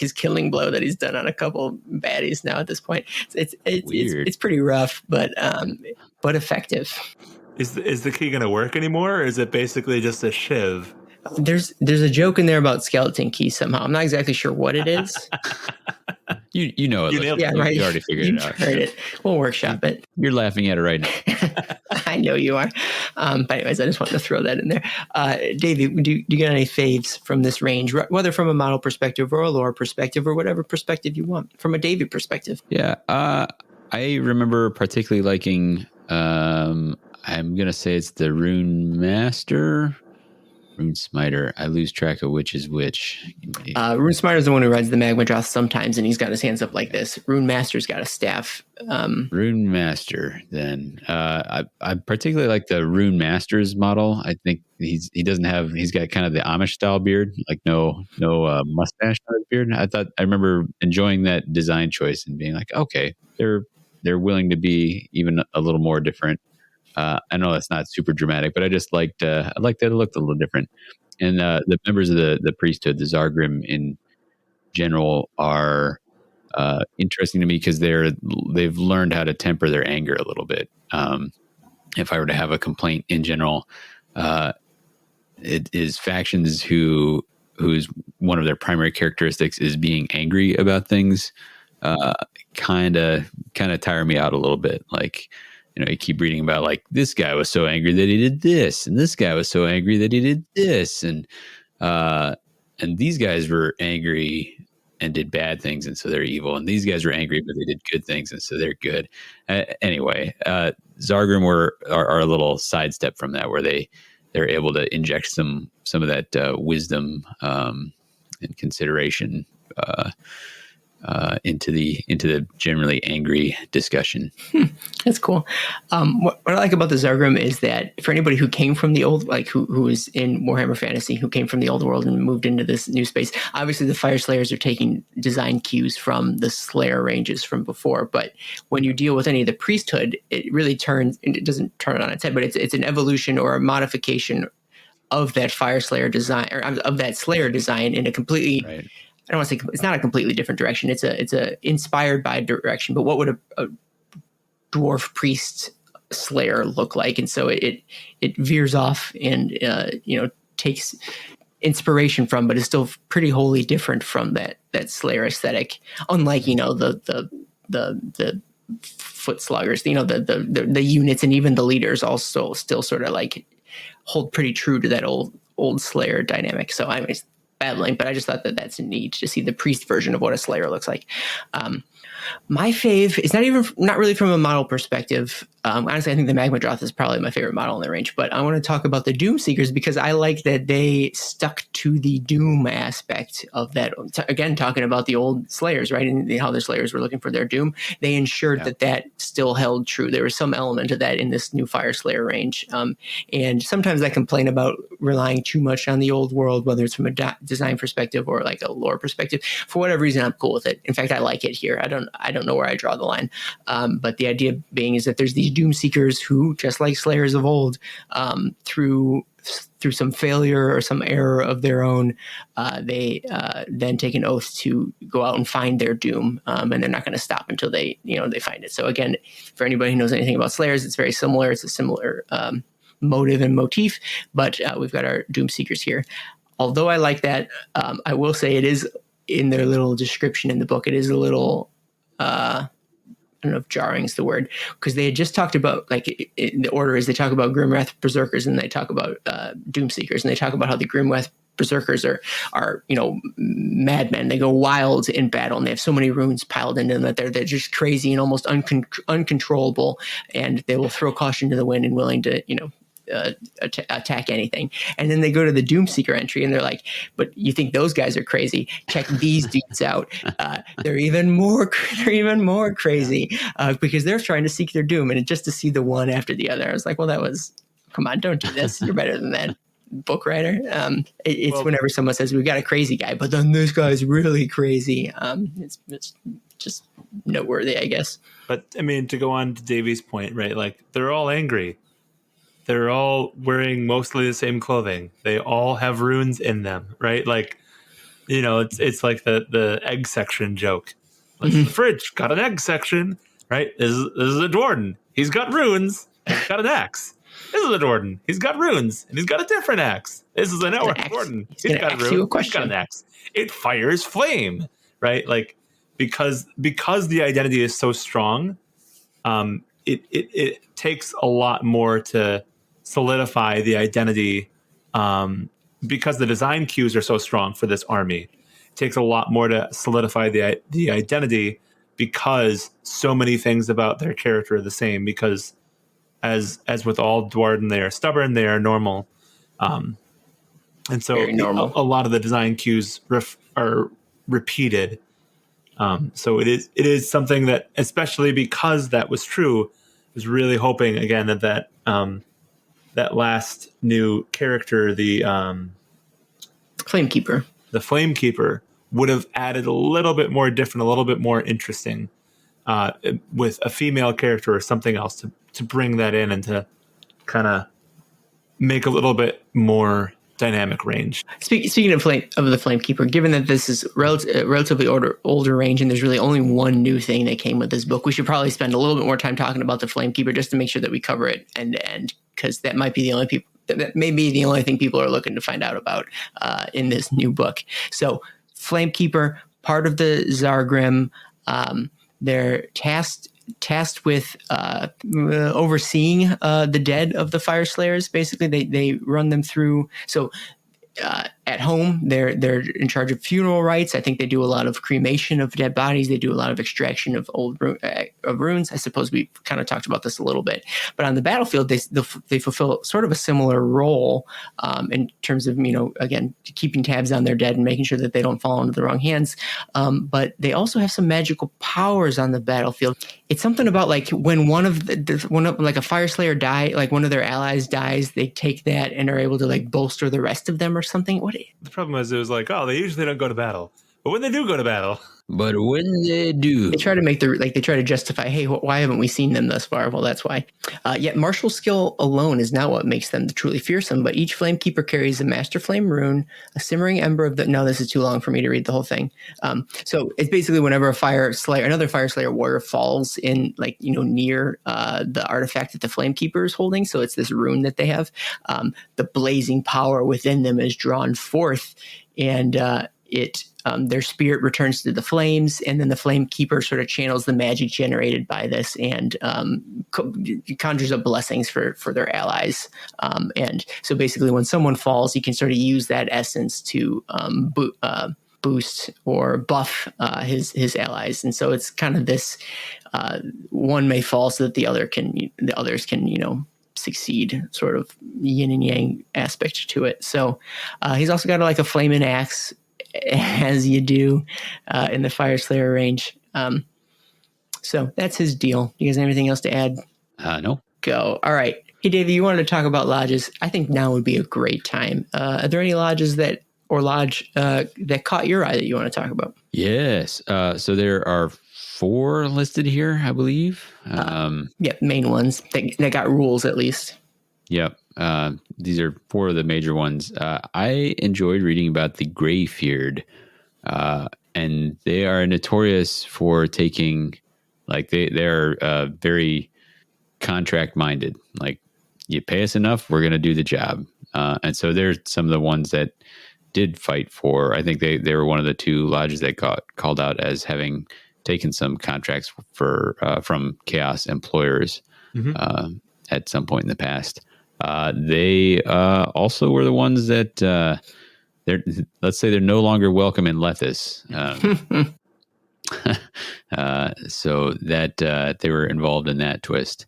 his killing blow that he's done on a couple baddies now at this point. It's weird. It's pretty rough, but effective. Is the key going to work anymore, or is it basically just a shiv? There's a joke in there about skeleton keys somehow. I'm not exactly sure what it is. You know it. Yeah, right. You already figured it out. Heard it. We'll workshop it. You're laughing at it right now. I know you are. But anyways, I just wanted to throw that in there. Davey, do you get any faves from this range, whether from a model perspective or a lore perspective or whatever perspective you want, from a Davey perspective? Yeah. I remember particularly liking, I'm going to say it's the Rune Master. Rune Smiter. I lose track of which is which. Rune Smiter is the one who rides the Magma Droth sometimes, and he's got his hands up like this. Rune Master's got a staff. Rune Master, then. I particularly like the Rune Master's model. I think he's got kind of the Amish style beard, like no mustache on his beard. I remember enjoying that design choice and being like, okay, they're willing to be even a little more different I know that's not super dramatic, but I just liked I liked that it looked a little different. And the members of the priesthood, the Zargrim in general, are interesting to me because they've learned how to temper their anger a little bit. If I were to have a complaint in general, it is factions whose one of their primary characteristics is being angry about things. Kind of tire me out a little bit. Like, you keep reading about like this guy was so angry that he did this, and this guy was so angry that he did this, and these guys were angry and did bad things, and so they're evil. And these guys were angry, but they did good things, and so they're good. Anyway, Zargrim are a little sidestep from that, where they're able to inject some of that wisdom and consideration into the generally angry discussion. That's cool. What I like about the Zargrim is that for anybody who came from the old, like who is in Warhammer Fantasy, who came from the old world and moved into this new space, obviously the Fyreslayers are taking design cues from the Slayer ranges from before. But when you deal with any of the priesthood, it really it doesn't turn it on its head, but it's an evolution or a modification of that Fyreslayer design, or of that Slayer design in a completely. Right. I don't want to say it's not a completely different direction. It's a inspired by direction. But what would a dwarf priest slayer look like? And so it veers off and takes inspiration from, but is still pretty wholly different from that slayer aesthetic. Unlike the foot sluggers, the units and even the leaders also still sort of like hold pretty true to that old slayer dynamic. So I mean, battling, but I just thought that that's neat to see the priest version of what a slayer looks like. My fave is not really from a model perspective. Honestly, I think the Magmadroth is probably my favorite model in the range, but I want to talk about the Doom Seekers because I like that they stuck to the Doom aspect of that. Again, talking about the old Slayers, right? And how the Slayers were looking for their Doom. They ensured that still held true. There was some element of that in this new Fyreslayer range. And sometimes I complain about relying too much on the old world, whether it's from a design perspective or like a lore perspective. For whatever reason, I'm cool with it. In fact, I like it here. I don't know where I draw the line. But the idea being is that there's these Doom Seekers who, just like Slayers of old, through some failure or some error of their own, they then take an oath to go out and find their doom, and they're not going to stop until they find it. So again, for anybody who knows anything about Slayers, it's very similar. It's a similar motive and motif, but we've got our Doom Seekers here. Although I like that, I will say it is in their little description in the book. It is a little. I don't know if jarring is the word, because they had just talked about, like, the order is they talk about Grimwrath Berserkers and they talk about Doom Seekers, and they talk about how the Grimwrath Berserkers are madmen. They go wild in battle, and they have so many runes piled into them that they're just crazy and almost uncontrollable, and they will throw caution to the wind and willing to attack anything. And then they go to the Doom Seeker entry and they're like, but you think those guys are crazy? Check these dudes out. They're even more crazy because they're trying to seek their doom, and just to see the one after the other, I was like, well, come on, don't do this. You're better than that, book writer. Whenever someone says we've got a crazy guy, but then this guy's really crazy. It's just noteworthy, I guess. But I mean, to go on to Davy's point, right? Like, they're all angry. They're all wearing mostly the same clothing. They all have runes in them, right? Like, it's like the egg section joke. Like, the fridge got an egg section, right? This is a duardin. He's got runes. He's got an axe. This is a duardin. He's got runes, and he's got a different axe. This is an duardin. He's got runes. He's got an axe. It fires flame, right? Like, because the identity is so strong, it takes a lot more to solidify the identity, because the design cues are so strong for this army. It takes a lot more to solidify the identity, because so many things about their character are the same. Because as with all duardin, they are stubborn, they are normal, and so a lot of the design cues are repeated. So it is something that, especially because that was true, I was really hoping again that last new character, the Flamekeeper, would have added a little bit more different, a little bit more interesting, with a female character or something else to bring that in and to kind of make a little bit more dynamic range. Speaking of the Flamekeeper, given that this is relatively older range and there's really only one new thing that came with this book, we should probably spend a little bit more time talking about the Flamekeeper just to make sure that we cover it end to end, because that might be the only thing people are looking to find out about in this new book. So Flamekeeper, part of the Zargrim, they're tasked with overseeing the dead of the Fyreslayers. Basically, they run them through. So at home, they're in charge of funeral rites. I think they do a lot of cremation of dead bodies. They do a lot of extraction of old runes. I suppose we kind of talked about this a little bit. But on the battlefield, they fulfill sort of a similar role in terms of, again, keeping tabs on their dead and making sure that they don't fall into the wrong hands. But they also have some magical powers on the battlefield. It's something about like when like a Fyreslayer die, like one of their allies dies, they take that and are able to like bolster the rest of them or something. The problem is, it was like, they usually don't go to battle, but when they do go to battle, but when they do, they try to make they try to justify, hey, why haven't we seen them thus far? Well, that's why. Yet martial skill alone is not what makes them truly fearsome. But each Flamekeeper carries a Master Flame rune, a simmering ember of the. No, this is too long for me to read the whole thing. So it's basically whenever another Fyreslayer warrior falls in, like near the artifact that the Flamekeeper is holding. So it's this rune that they have. The blazing power within them is drawn forth, and their spirit returns to the flames, and then the Flamekeeper sort of channels the magic generated by this and conjures up blessings for their allies. And so basically when someone falls, you can sort of use that essence to boost or buff his allies. And so it's kind of this one may fall so that the others can succeed, sort of yin and yang aspect to it. So he's also got like a flaming axe, as you do in the Fyreslayer range. So that's his deal. You guys have anything else to add? No. Go. All right. Hey, Davey, you wanted to talk about lodges. I think now would be a great time. Are there any lodges that caught your eye that you want to talk about? Yes. So there are 4 listed here, I believe. Main ones. They got rules at least. Yep. These are 4 of the major ones. I enjoyed reading about the Greyfeared, and they are notorious for taking, like they're very contract minded. Like, you pay us enough, we're going to do the job. And so they're some of the ones that did fight for. I think they were one of the 2 lodges that got called out as having taken some contracts from Chaos employers at some point in the past. They also were the ones that let's say they're no longer welcome in Lethis. So that they were involved in that twist.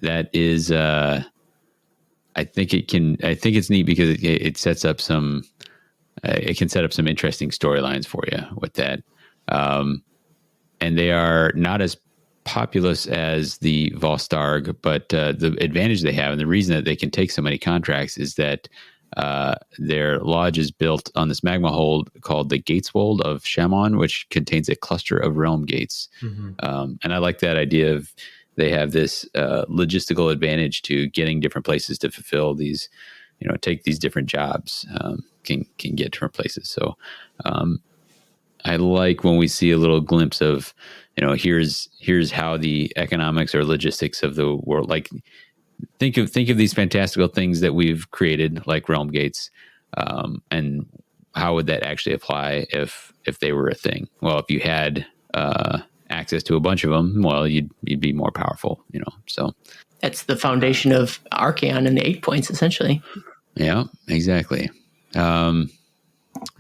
That is, I think it's neat because it sets up some. It can set up some interesting storylines for you with that. And they are not as populous as the Volstarg, but the advantage they have and the reason that they can take so many contracts is that their lodge is built on this magma hold called the Gateswold of Shamon, which contains a cluster of realm gates. And I like that idea of they have this logistical advantage to getting different places to fulfill these, take these different jobs, can get different places. So I like when we see a little glimpse of, here's how the economics or logistics of the world, like think of these fantastical things that we've created, like realm gates, and how would that actually apply if they were a thing? Well, if you had access to a bunch of them, well, you'd be more powerful, So that's the foundation of Archaon and the 8 points, essentially. Yeah, exactly.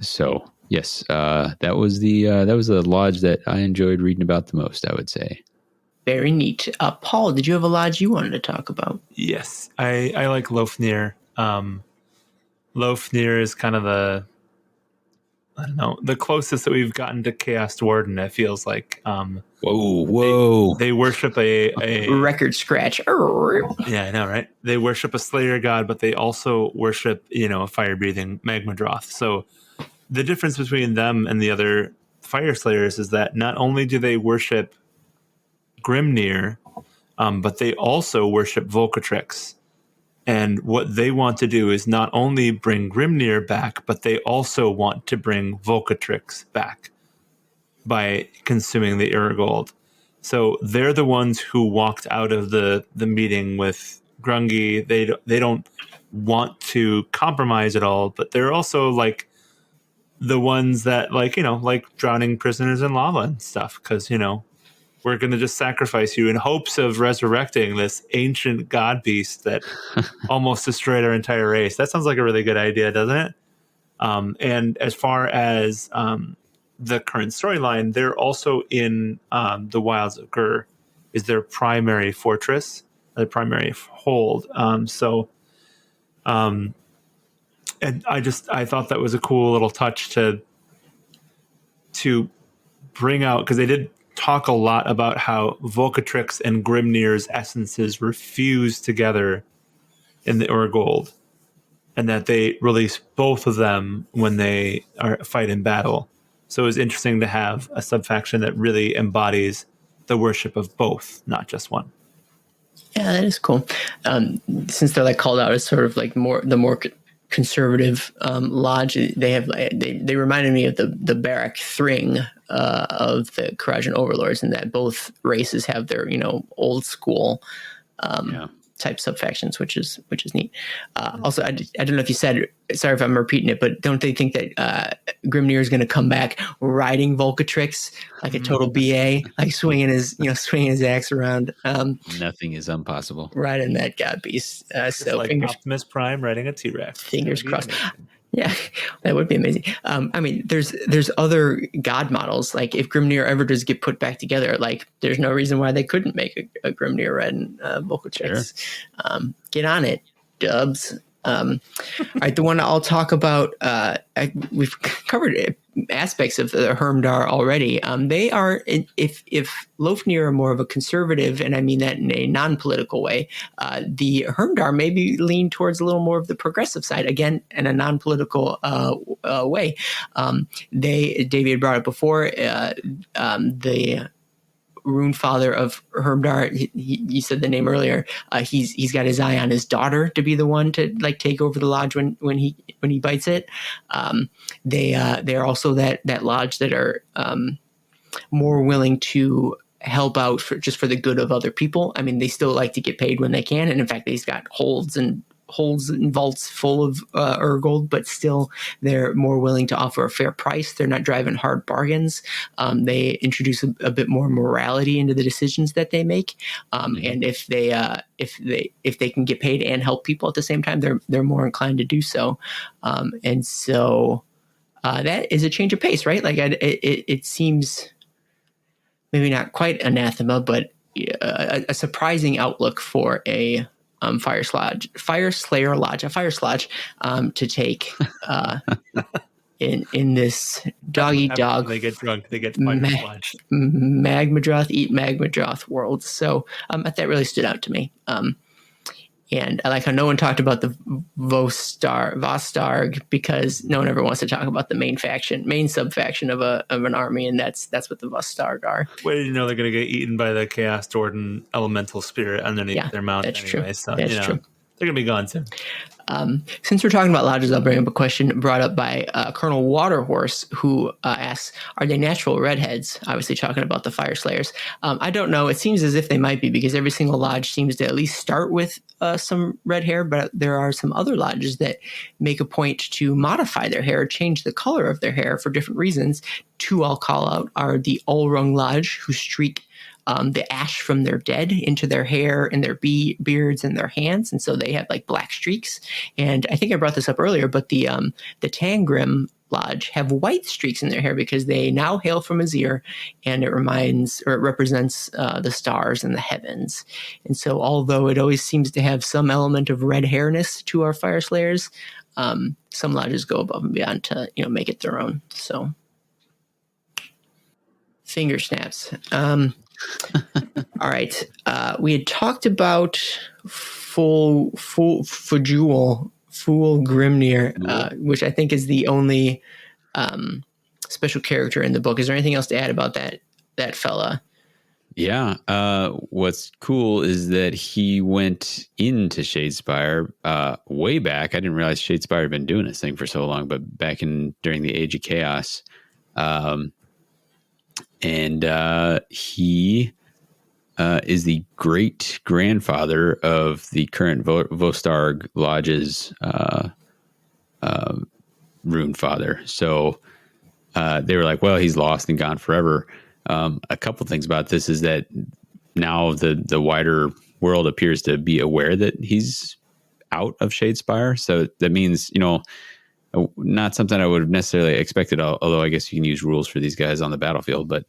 So yes, that was the lodge that I enjoyed reading about the most, I would say. Very neat. Paul, did you have a lodge you wanted to talk about? Yes, I like Lofnir. Lofnir is kind of the closest that we've gotten to Chaos Duardin, it feels like. Whoa. They worship a record scratch. Yeah, I know, right? They worship a Slayer god, but they also worship, a fire-breathing magma droth. So the difference between them and the other Fyreslayers is that not only do they worship Grimnir, but they also worship Volcatrix. And what they want to do is not only bring Grimnir back, but they also want to bring Volcatrix back by consuming the Iragold. So they're the ones who walked out of the meeting with Grungy. They don't want to compromise at all, but they're also like the ones that like drowning prisoners in lava and stuff, because we're going to just sacrifice you in hopes of resurrecting this ancient god beast that almost destroyed our entire race. That sounds like a really good idea, doesn't it? And as far as the current storyline, they're also in the Wilds of Gur is their primary fortress, their primary hold. And I thought that was a cool little touch to bring out, because they did talk a lot about how Volcatrix and Grimnir's essences were fused together in the Uragold, and that they release both of them when they fight in battle. So it was interesting to have a subfaction that really embodies the worship of both, not just one. Yeah, that is cool. Since they're like called out as sort of like the more conservative lodge, they reminded me of the Barak Thring of the Karajan overlords, and that both races have their old school type subfactions, which is neat. Also, I don't know if you said, sorry if I'm repeating it, but don't they think that Grimnir is going to come back riding Volcatrix like a total BA, like swinging his axe around? Nothing is impossible. Riding that god beast. So like Optimus Prime riding a T-Rex. Fingers crossed. Yeah, that would be amazing. I mean, there's other god models. Like if Grimnir ever does get put back together, like there's no reason why they couldn't make a Grimnir red Volcatrix. Sure. Get on it, dubs. All right, the one I'll talk about, we've covered aspects of the Hermdar already. They are, if Lofnir are more of a conservative, and I mean that in a non-political way, the Hermdar maybe lean towards a little more of the progressive side, again, in a non-political way. Davy had brought it before, the Rune Father of Hermdar, you said the name earlier. He's got his eye on his daughter to be the one to like take over the lodge when he bites it. They are also that lodge that are more willing to help out for the good of other people. I mean, they still like to get paid when they can, and in fact, they've got holds and vaults full of Urgold, but still they're more willing to offer a fair price. They're not driving hard bargains. They introduce a bit more morality into the decisions that they make. And if they can get paid and help people at the same time, they're more inclined to do so. And so that is a change of pace, right? Like it seems maybe not quite anathema, but a surprising outlook for a Fyreslayer Lodge, a Fire Slodge, to take in this dog eat dog. They get drunk. They get Fire Slodge. Magmadroth eat Magmadroth world. So that really stood out to me. And I like how no one talked about the Vostarg, because no one ever wants to talk about the main sub-faction of an army, and that's what the Vostarg are. Well, they're going to get eaten by the Chaos Duardin elemental spirit underneath their mount anyway. True. So, that's true. They're going to be gone soon. Since we're talking about lodges, I'll bring up a question brought up by Colonel Waterhorse, who asks, are they natural redheads? Obviously talking about the Fyreslayers. I don't know. It seems as if they might be, because every single lodge seems to at least start with some red hair, but there are some other lodges that make a point to modify their hair, change the color of their hair for different reasons. Two I'll call out are the Ulrung Lodge, who streak the ash from their dead into their hair and their beards and their hands, and so they have like black streaks. And I think I brought this up earlier, but the Tangrim Lodge have white streaks in their hair because they now hail from Azir, and it represents the stars and the heavens. And so, although it always seems to have some element of red hairness to our Fyreslayers, some lodges go above and beyond to make it their own. So, finger snaps. All right. We had talked about Fool Grimnir, which I think is the only special character in the book. Is there anything else to add about that fella? Yeah. What's cool is that he went into Shadespire way back. I didn't realize Shadespire had been doing this thing for so long, but back during the Age of Chaos. And he is the great grandfather of the current Vostarg Lodge's rune father. So they were like, well, he's lost and gone forever. A couple things about this is that now the wider world appears to be aware that he's out of Shadespire. So that means, not something I would have necessarily expected, although I guess you can use rules for these guys on the battlefield, but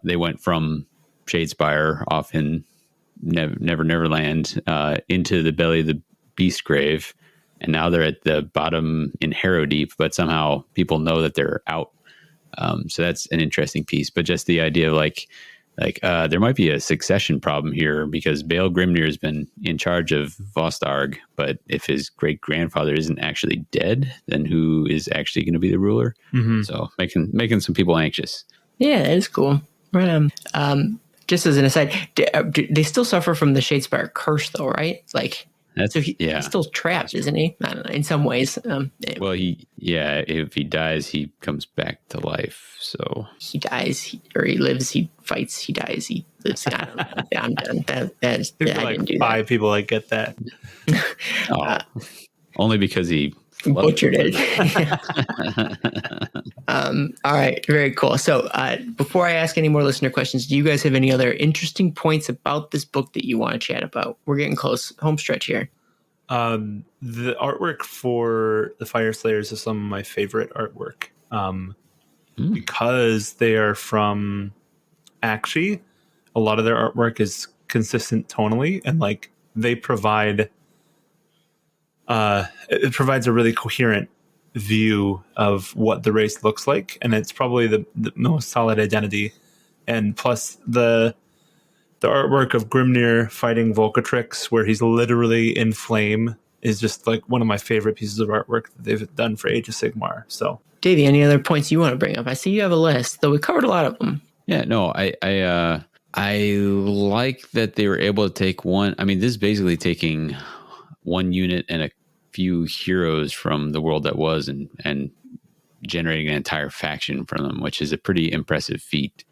they went from Shadespire off in Neverland into the belly of the Beast Grave, and now they're at the bottom in Harrow Deep, but somehow people know that they're out. So that's an interesting piece. But just the idea of like there might be a succession problem here because Bael Grimnir has been in charge of Vostarg, but if his great grandfather isn't actually dead, then who is actually going to be the ruler? Mm-hmm. So making some people anxious. Yeah, that is cool. Right. Just as an aside, do they still suffer from the Shadespire curse, though, right? Like, he's still trapped, isn't he? I don't know. In some ways. Well, if he dies, he comes back to life. So he dies, or he lives. He fights. He dies. He lives. I don't know. I'm done. I didn't do 5 people that get that. Only because he butchered it. All right, very cool. So before I ask any more listener questions, do you guys have any other interesting points about this book that you want to chat about? We're getting close, home stretch here. The artwork for the Fyreslayers is some of my favorite artwork because they are from Akshi. A lot of their artwork is consistent tonally, and like they provide it provides a really coherent view of what the race looks like, and it's probably the most solid identity. And plus the artwork of Grimnir fighting Volcatrix, where he's literally in flame, is just like one of my favorite pieces of artwork that they've done for Age of Sigmar. So, Davey, any other points you want to bring up? I see you have a list, though we covered a lot of them. Yeah, no, I like that they were able to take one. I mean, this is basically taking one unit and a few heroes from the world that was and generating an entire faction from them, which is a pretty impressive feat.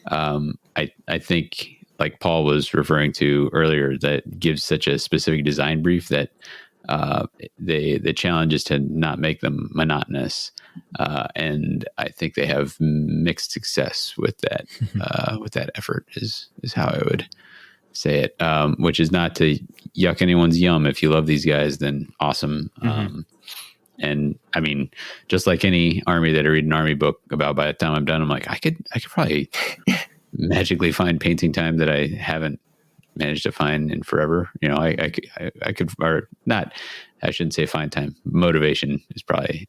I think, like Paul was referring to earlier, that gives such a specific design brief that the challenge is to not make them monotonous. And I think they have mixed success with that. With that effort is how I would say it, which is not to yuck anyone's yum. If you love these guys, then awesome. And I mean, just like any army that I read an army book about, by the time I'm done, I'm like, I could probably magically find painting time that I haven't managed to find in forever. I could, or not, I shouldn't say find time. Motivation is probably,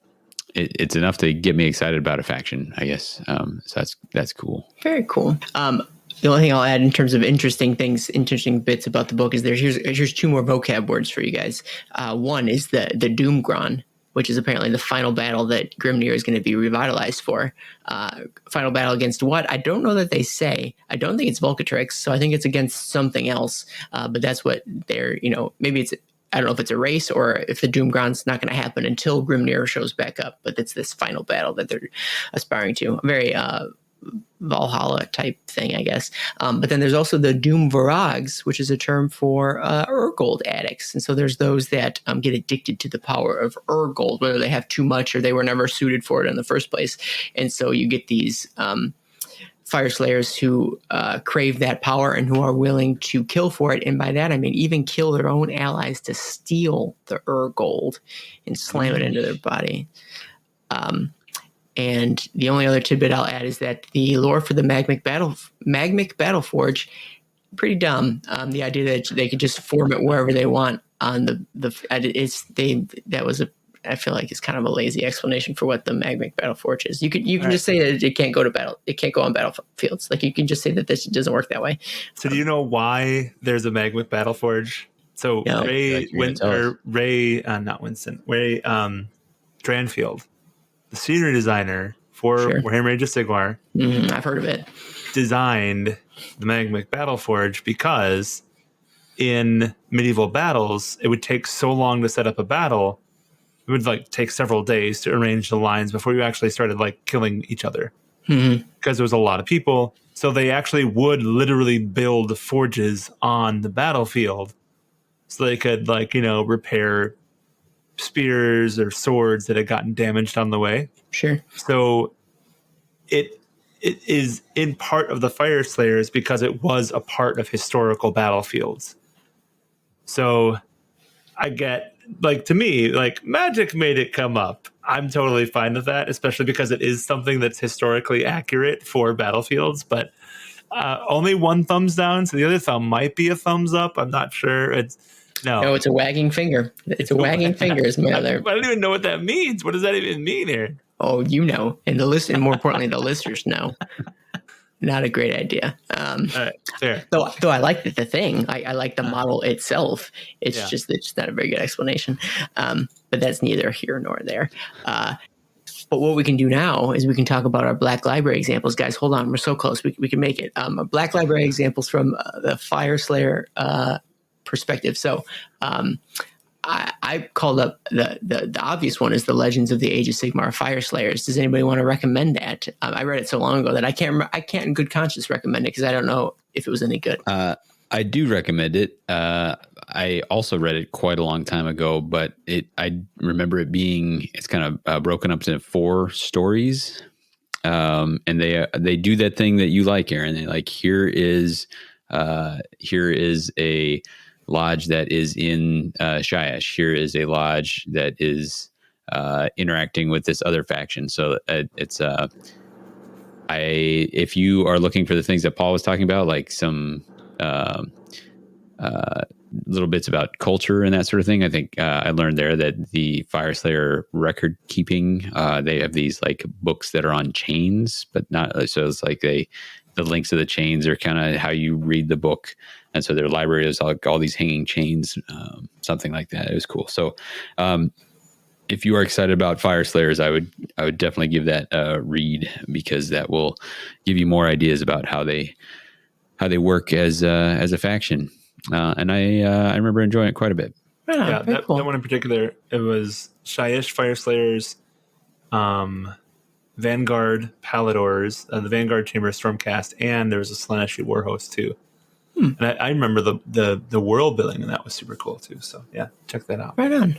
it's enough to get me excited about a faction, I guess. So that's cool. Very cool. The only thing I'll add in terms of interesting bits about the book is here's 2 more vocab words for you guys. One is the Doomgron, which is apparently the final battle that Grimnir is going to be revitalized for. Final battle against what? I don't know that they say. I don't think it's Volcatrix, so I think it's against something else. But that's what they're, maybe it's, I don't know if it's a race or if the Doomgron's not going to happen until Grimnir shows back up. But it's this final battle that they're aspiring to. Very Valhalla type thing, I guess. But then there's also the Doom Virags, which is a term for Urgold addicts. And so there's those that get addicted to the power of Urgold, whether they have too much or they were never suited for it in the first place. And so you get these Fyreslayers who crave that power and who are willing to kill for it. And by that, I mean even kill their own allies to steal the Urgold and slam it into their body. And the only other tidbit I'll add is that the lore for the Magmic Battleforge, pretty dumb. The idea that they could just form it wherever they want on I feel like it's kind of a lazy explanation for what the Magmic Battleforge is. You can just say that it can't go to battle. It can't go on battlefields. Like you can just say that this doesn't work that way. So do you know why there's a Magmic Battleforge? So no. Ray Dranfield, the scenery designer for Warhammer Age of Sigmar, I've heard of it, designed the Magmic Battleforge because in medieval battles, it would take so long to set up a battle. It would like take several days to arrange the lines before you actually started like killing each other because there was a lot of people. So they actually would literally build forges on the battlefield so they could like, repair spears or swords that had gotten damaged on the way. Sure. So it is in part of the Fyreslayers because it was a part of historical battlefields. So I get, like, to me, like, magic made it come up. I'm totally fine with that, especially because it is something that's historically accurate for battlefields, but only one thumbs down, so the other thumb might be a thumbs up. I'm not sure. No, it's a wagging finger. It's a wagging finger is my other. I don't even know what that means. What does that even mean here? Oh, you know, and and more importantly, the listeners know. Not a great idea. All right, fair. Though I like the thing. I like the model itself. It's just not a very good explanation. But that's neither here nor there. But what we can do now is we can talk about our Black Library examples. Guys, hold on. We're so close. We can make it. Black Library examples from the Fyreslayer perspective. So I called up the obvious one is the Legends of the Age of Sigmar Fyreslayers. Does anybody want to recommend that? I read it so long ago that I can't in good conscience recommend it because I don't know if it was any good. I do recommend it. I also read it quite a long time ago, but I remember it's kind of broken up into 4 stories. And they do that thing that you like, Aaron. They like, here is a lodge that is in Shyish. Here is a lodge that is interacting with this other faction. So if you are looking for the things that Paul was talking about, like some little bits about culture and that sort of thing, I think I learned there that the Fyreslayer record keeping, they have these like books that are on chains, but not, so it's like the links to the chains are kind of how you read the book. And so their library is like all these hanging chains, something like that. It was cool. So if you are excited about Fyreslayers, I would definitely give that a read because that will give you more ideas about how they work as a faction. And I remember enjoying it quite a bit. Yeah, that one in particular, it was Shyish Fyreslayers, Vanguard Paladors, the Vanguard Chamber of Stormcast, and there was a Slaaneshi Warhost too. And I remember the world building, and that was super cool too. So yeah, check that out. Right on.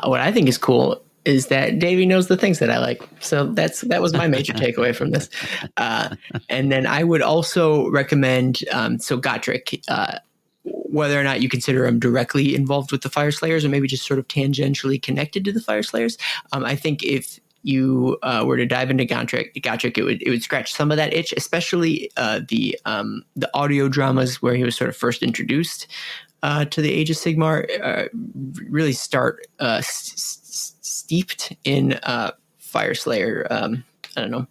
What I think is cool is that Davy knows the things that I like. So that was my major takeaway from this. And then I would also recommend Gotrek, whether or not you consider him directly involved with the Fyreslayers or maybe just sort of tangentially connected to the Fyreslayers. I think if you were to dive into Gotrek, it would scratch some of that itch, especially the audio dramas where he was sort of first introduced to the Age of Sigmar, really start steeped in Fyreslayer, I don't know,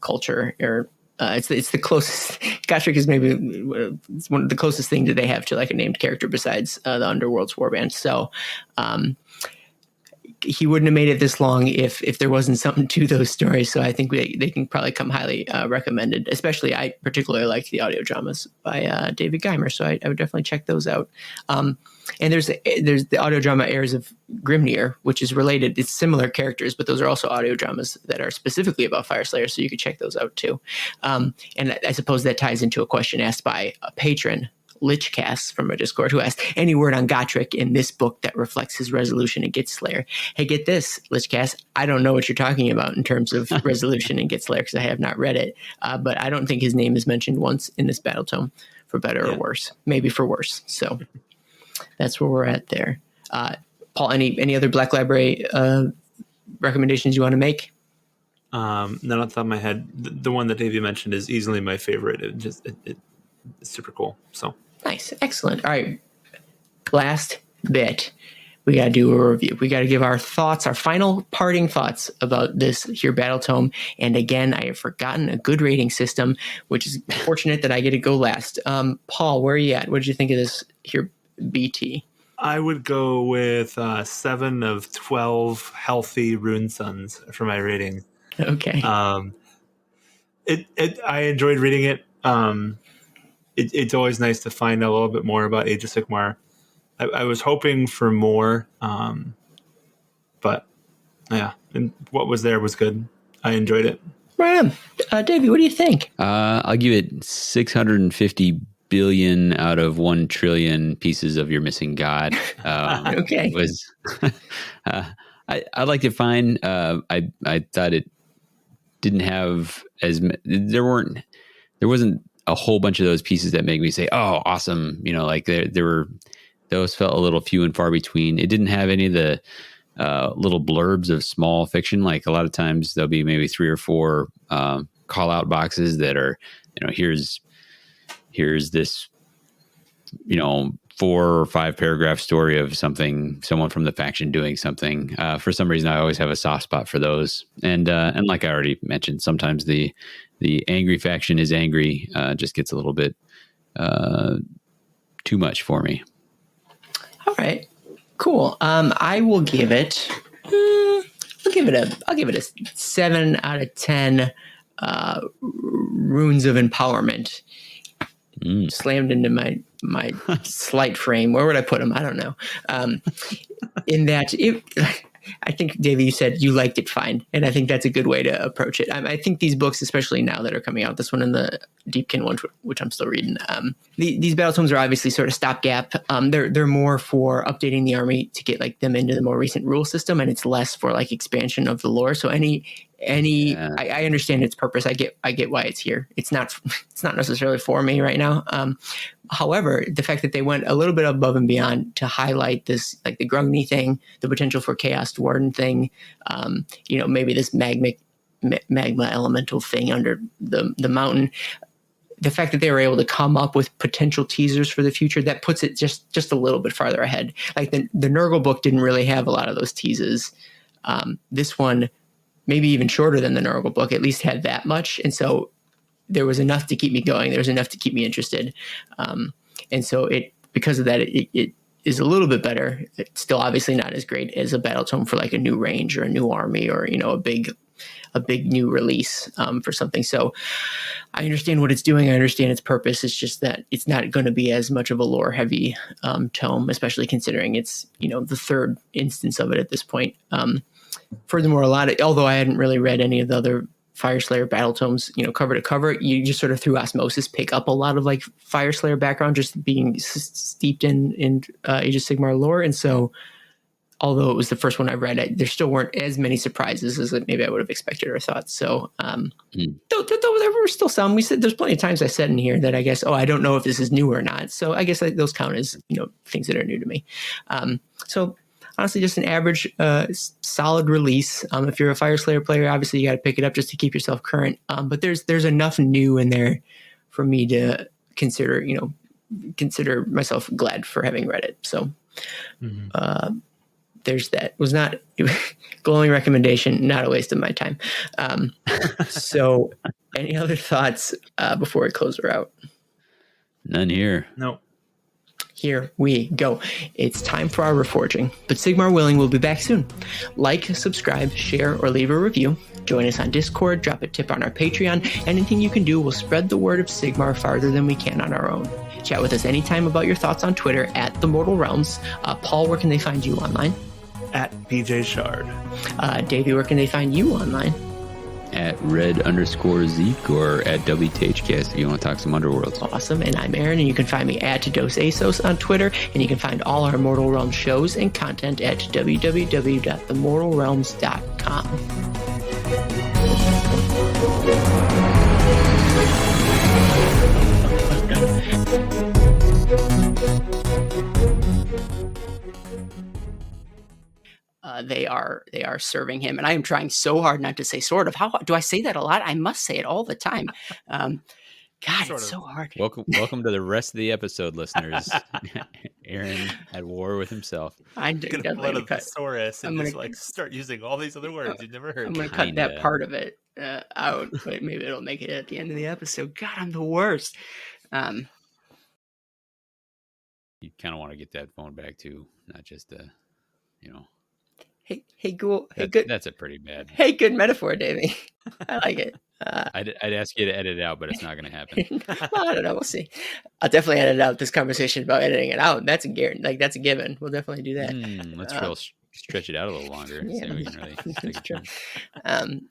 culture, or it's the closest. Gotrek is maybe it's one of the closest thing that they have to like a named character besides the Underworld's warband. So he wouldn't have made it this long if there wasn't something to those stories. So I think they can probably come highly recommended. Especially, I particularly liked the audio dramas by David Geimer, so I would definitely check those out. And there's the audio drama Heirs of Grimnir, which is related. It's similar characters, but those are also audio dramas that are specifically about Fyreslayers, so you could check those out too. And I suppose that ties into a question asked by a patron, Lichcast, from our Discord, who asked, any word on Gotrek in this book that reflects his resolution in Gitslayer? Hey, get this, Lichcast, I don't know what you're talking about in terms of resolution in Gitslayer because I have not read it, but I don't think his name is mentioned once in this Battletome, for better or worse. Maybe for worse. So that's where we're at there. Paul, any other Black Library recommendations you want to make? Not off the top of my head. The one that Davey mentioned is easily my favorite. It's super cool. So nice. Excellent. All right. Last bit. We got to do a review. We got to give our thoughts, our final parting thoughts about this here Battletome. And again, I have forgotten a good rating system, which is fortunate that I get to go last. Paul, where are you at? What did you think of this here BT? I would go with 7 of 12 healthy Rune Suns for my rating. Okay. I enjoyed reading it. it's always nice to find a little bit more about Age of Sigmar. I was hoping for more, but yeah, and what was there was good. I enjoyed it. Right on. Davey, what do you think? I'll give it 650 billion out of 1 trillion pieces of Your Missing God. Okay. I liked it fine. I thought it didn't have there wasn't a whole bunch of those pieces that make me say, oh, awesome. Like there were, those felt a little few and far between. It didn't have any of the little blurbs of small fiction. Like a lot of times there'll be maybe 3 or 4 call out boxes that are, here's this, 4 or 5 paragraph story of someone from the faction doing something. For some reason, I always have a soft spot for those. And like I already mentioned, sometimes the angry faction is angry, just gets a little bit too much for me. All right, cool. I will give it. I'll give it a 7 out of 10. Runes of Empowerment. Slammed into my slight frame. Where would I put them? I don't know. In that, I think, Davey, you said you liked it fine, and I think that's a good way to approach it. I think these books, especially now that are coming out, this one and the Deepkin one, which I'm still reading, these Battletomes are obviously sort of stopgap. They're more for updating the army to get like them into the more recent rule system, and it's less for like expansion of the lore. So I understand its purpose. I get why it's here. It's not necessarily for me right now. However, the fact that they went a little bit above and beyond to highlight this, like the Grungni thing, the potential for Chaos Duardin thing, maybe this magma elemental thing under the mountain. The fact that they were able to come up with potential teasers for the future, that puts it just a little bit farther ahead. Like the Nurgle book didn't really have a lot of those teases. This one, maybe even shorter than the Nurgle book, at least had that much. And so there was enough to keep me going. There was enough to keep me interested. And so because of that, it is a little bit better. It's still obviously not as great as a Battletome for like a new range or a new army or, a big new release for something. So I understand what it's doing. I understand its purpose. It's just that it's not going to be as much of a lore heavy tome, especially considering it's, the third instance of it at this point. Furthermore, although I hadn't really read any of the other Fyreslayer Battletomes, cover to cover, you just sort of through osmosis pick up a lot of like Fyreslayer background, just being steeped in Age of Sigmar lore. And so, although it was the first one I read, there still weren't as many surprises as maybe I would have expected or thought. So, though there were still some. We said there's plenty of times I said in here that I guess, I don't know if this is new or not. So I guess those count as things that are new to me. So. Honestly, just an average, solid release. If you're a Fyreslayer player, obviously you got to pick it up just to keep yourself current. But there's enough new in there for me to consider myself glad for having read it. So there's that. Was not glowing recommendation, not a waste of my time. So, any other thoughts before we close her out? None here. No. Here we go. It's time for our reforging, but Sigmar willing, we'll be back soon. Like, subscribe, share, or leave a review. Join us on Discord, drop a tip on our Patreon. Anything you can do will spread the word of Sigmar farther than we can on our own. Chat with us anytime about your thoughts on Twitter at The Mortal Realms. Paul, where can they find you online? At BJ Shard. Davey, where can they find you online? At red_Zeke or at WTHcast if you want to talk some Underworlds. Awesome. And I'm Aaron, and you can find me at Dos Asos on Twitter, and you can find all our Mortal Realms shows and content at www.themortalrealms.com. They are serving him, and I am trying so hard not to say sort of. How do I say that a lot? I must say it all the time. God, it's so hard. Welcome to the rest of the episode, listeners. Aaron at war with himself. I'm going to blood a thesaurus and start using all these other words you've never heard. I'm going to cut that part of it out, but maybe it'll make it at the end of the episode. God, I'm the worst. You kind of want to get that phone back too, not just Hey, cool. Hey, good. That's a pretty bad. Hey, good metaphor, Davey. I like it. I'd ask you to edit it out, but it's not going to happen. Well, I don't know. We'll see. I'll definitely edit out this conversation about editing it out. That's a guarantee. Like that's a given. We'll definitely do that. Let's stretch it out a little longer. Yeah, See if we can really take that's it true. down.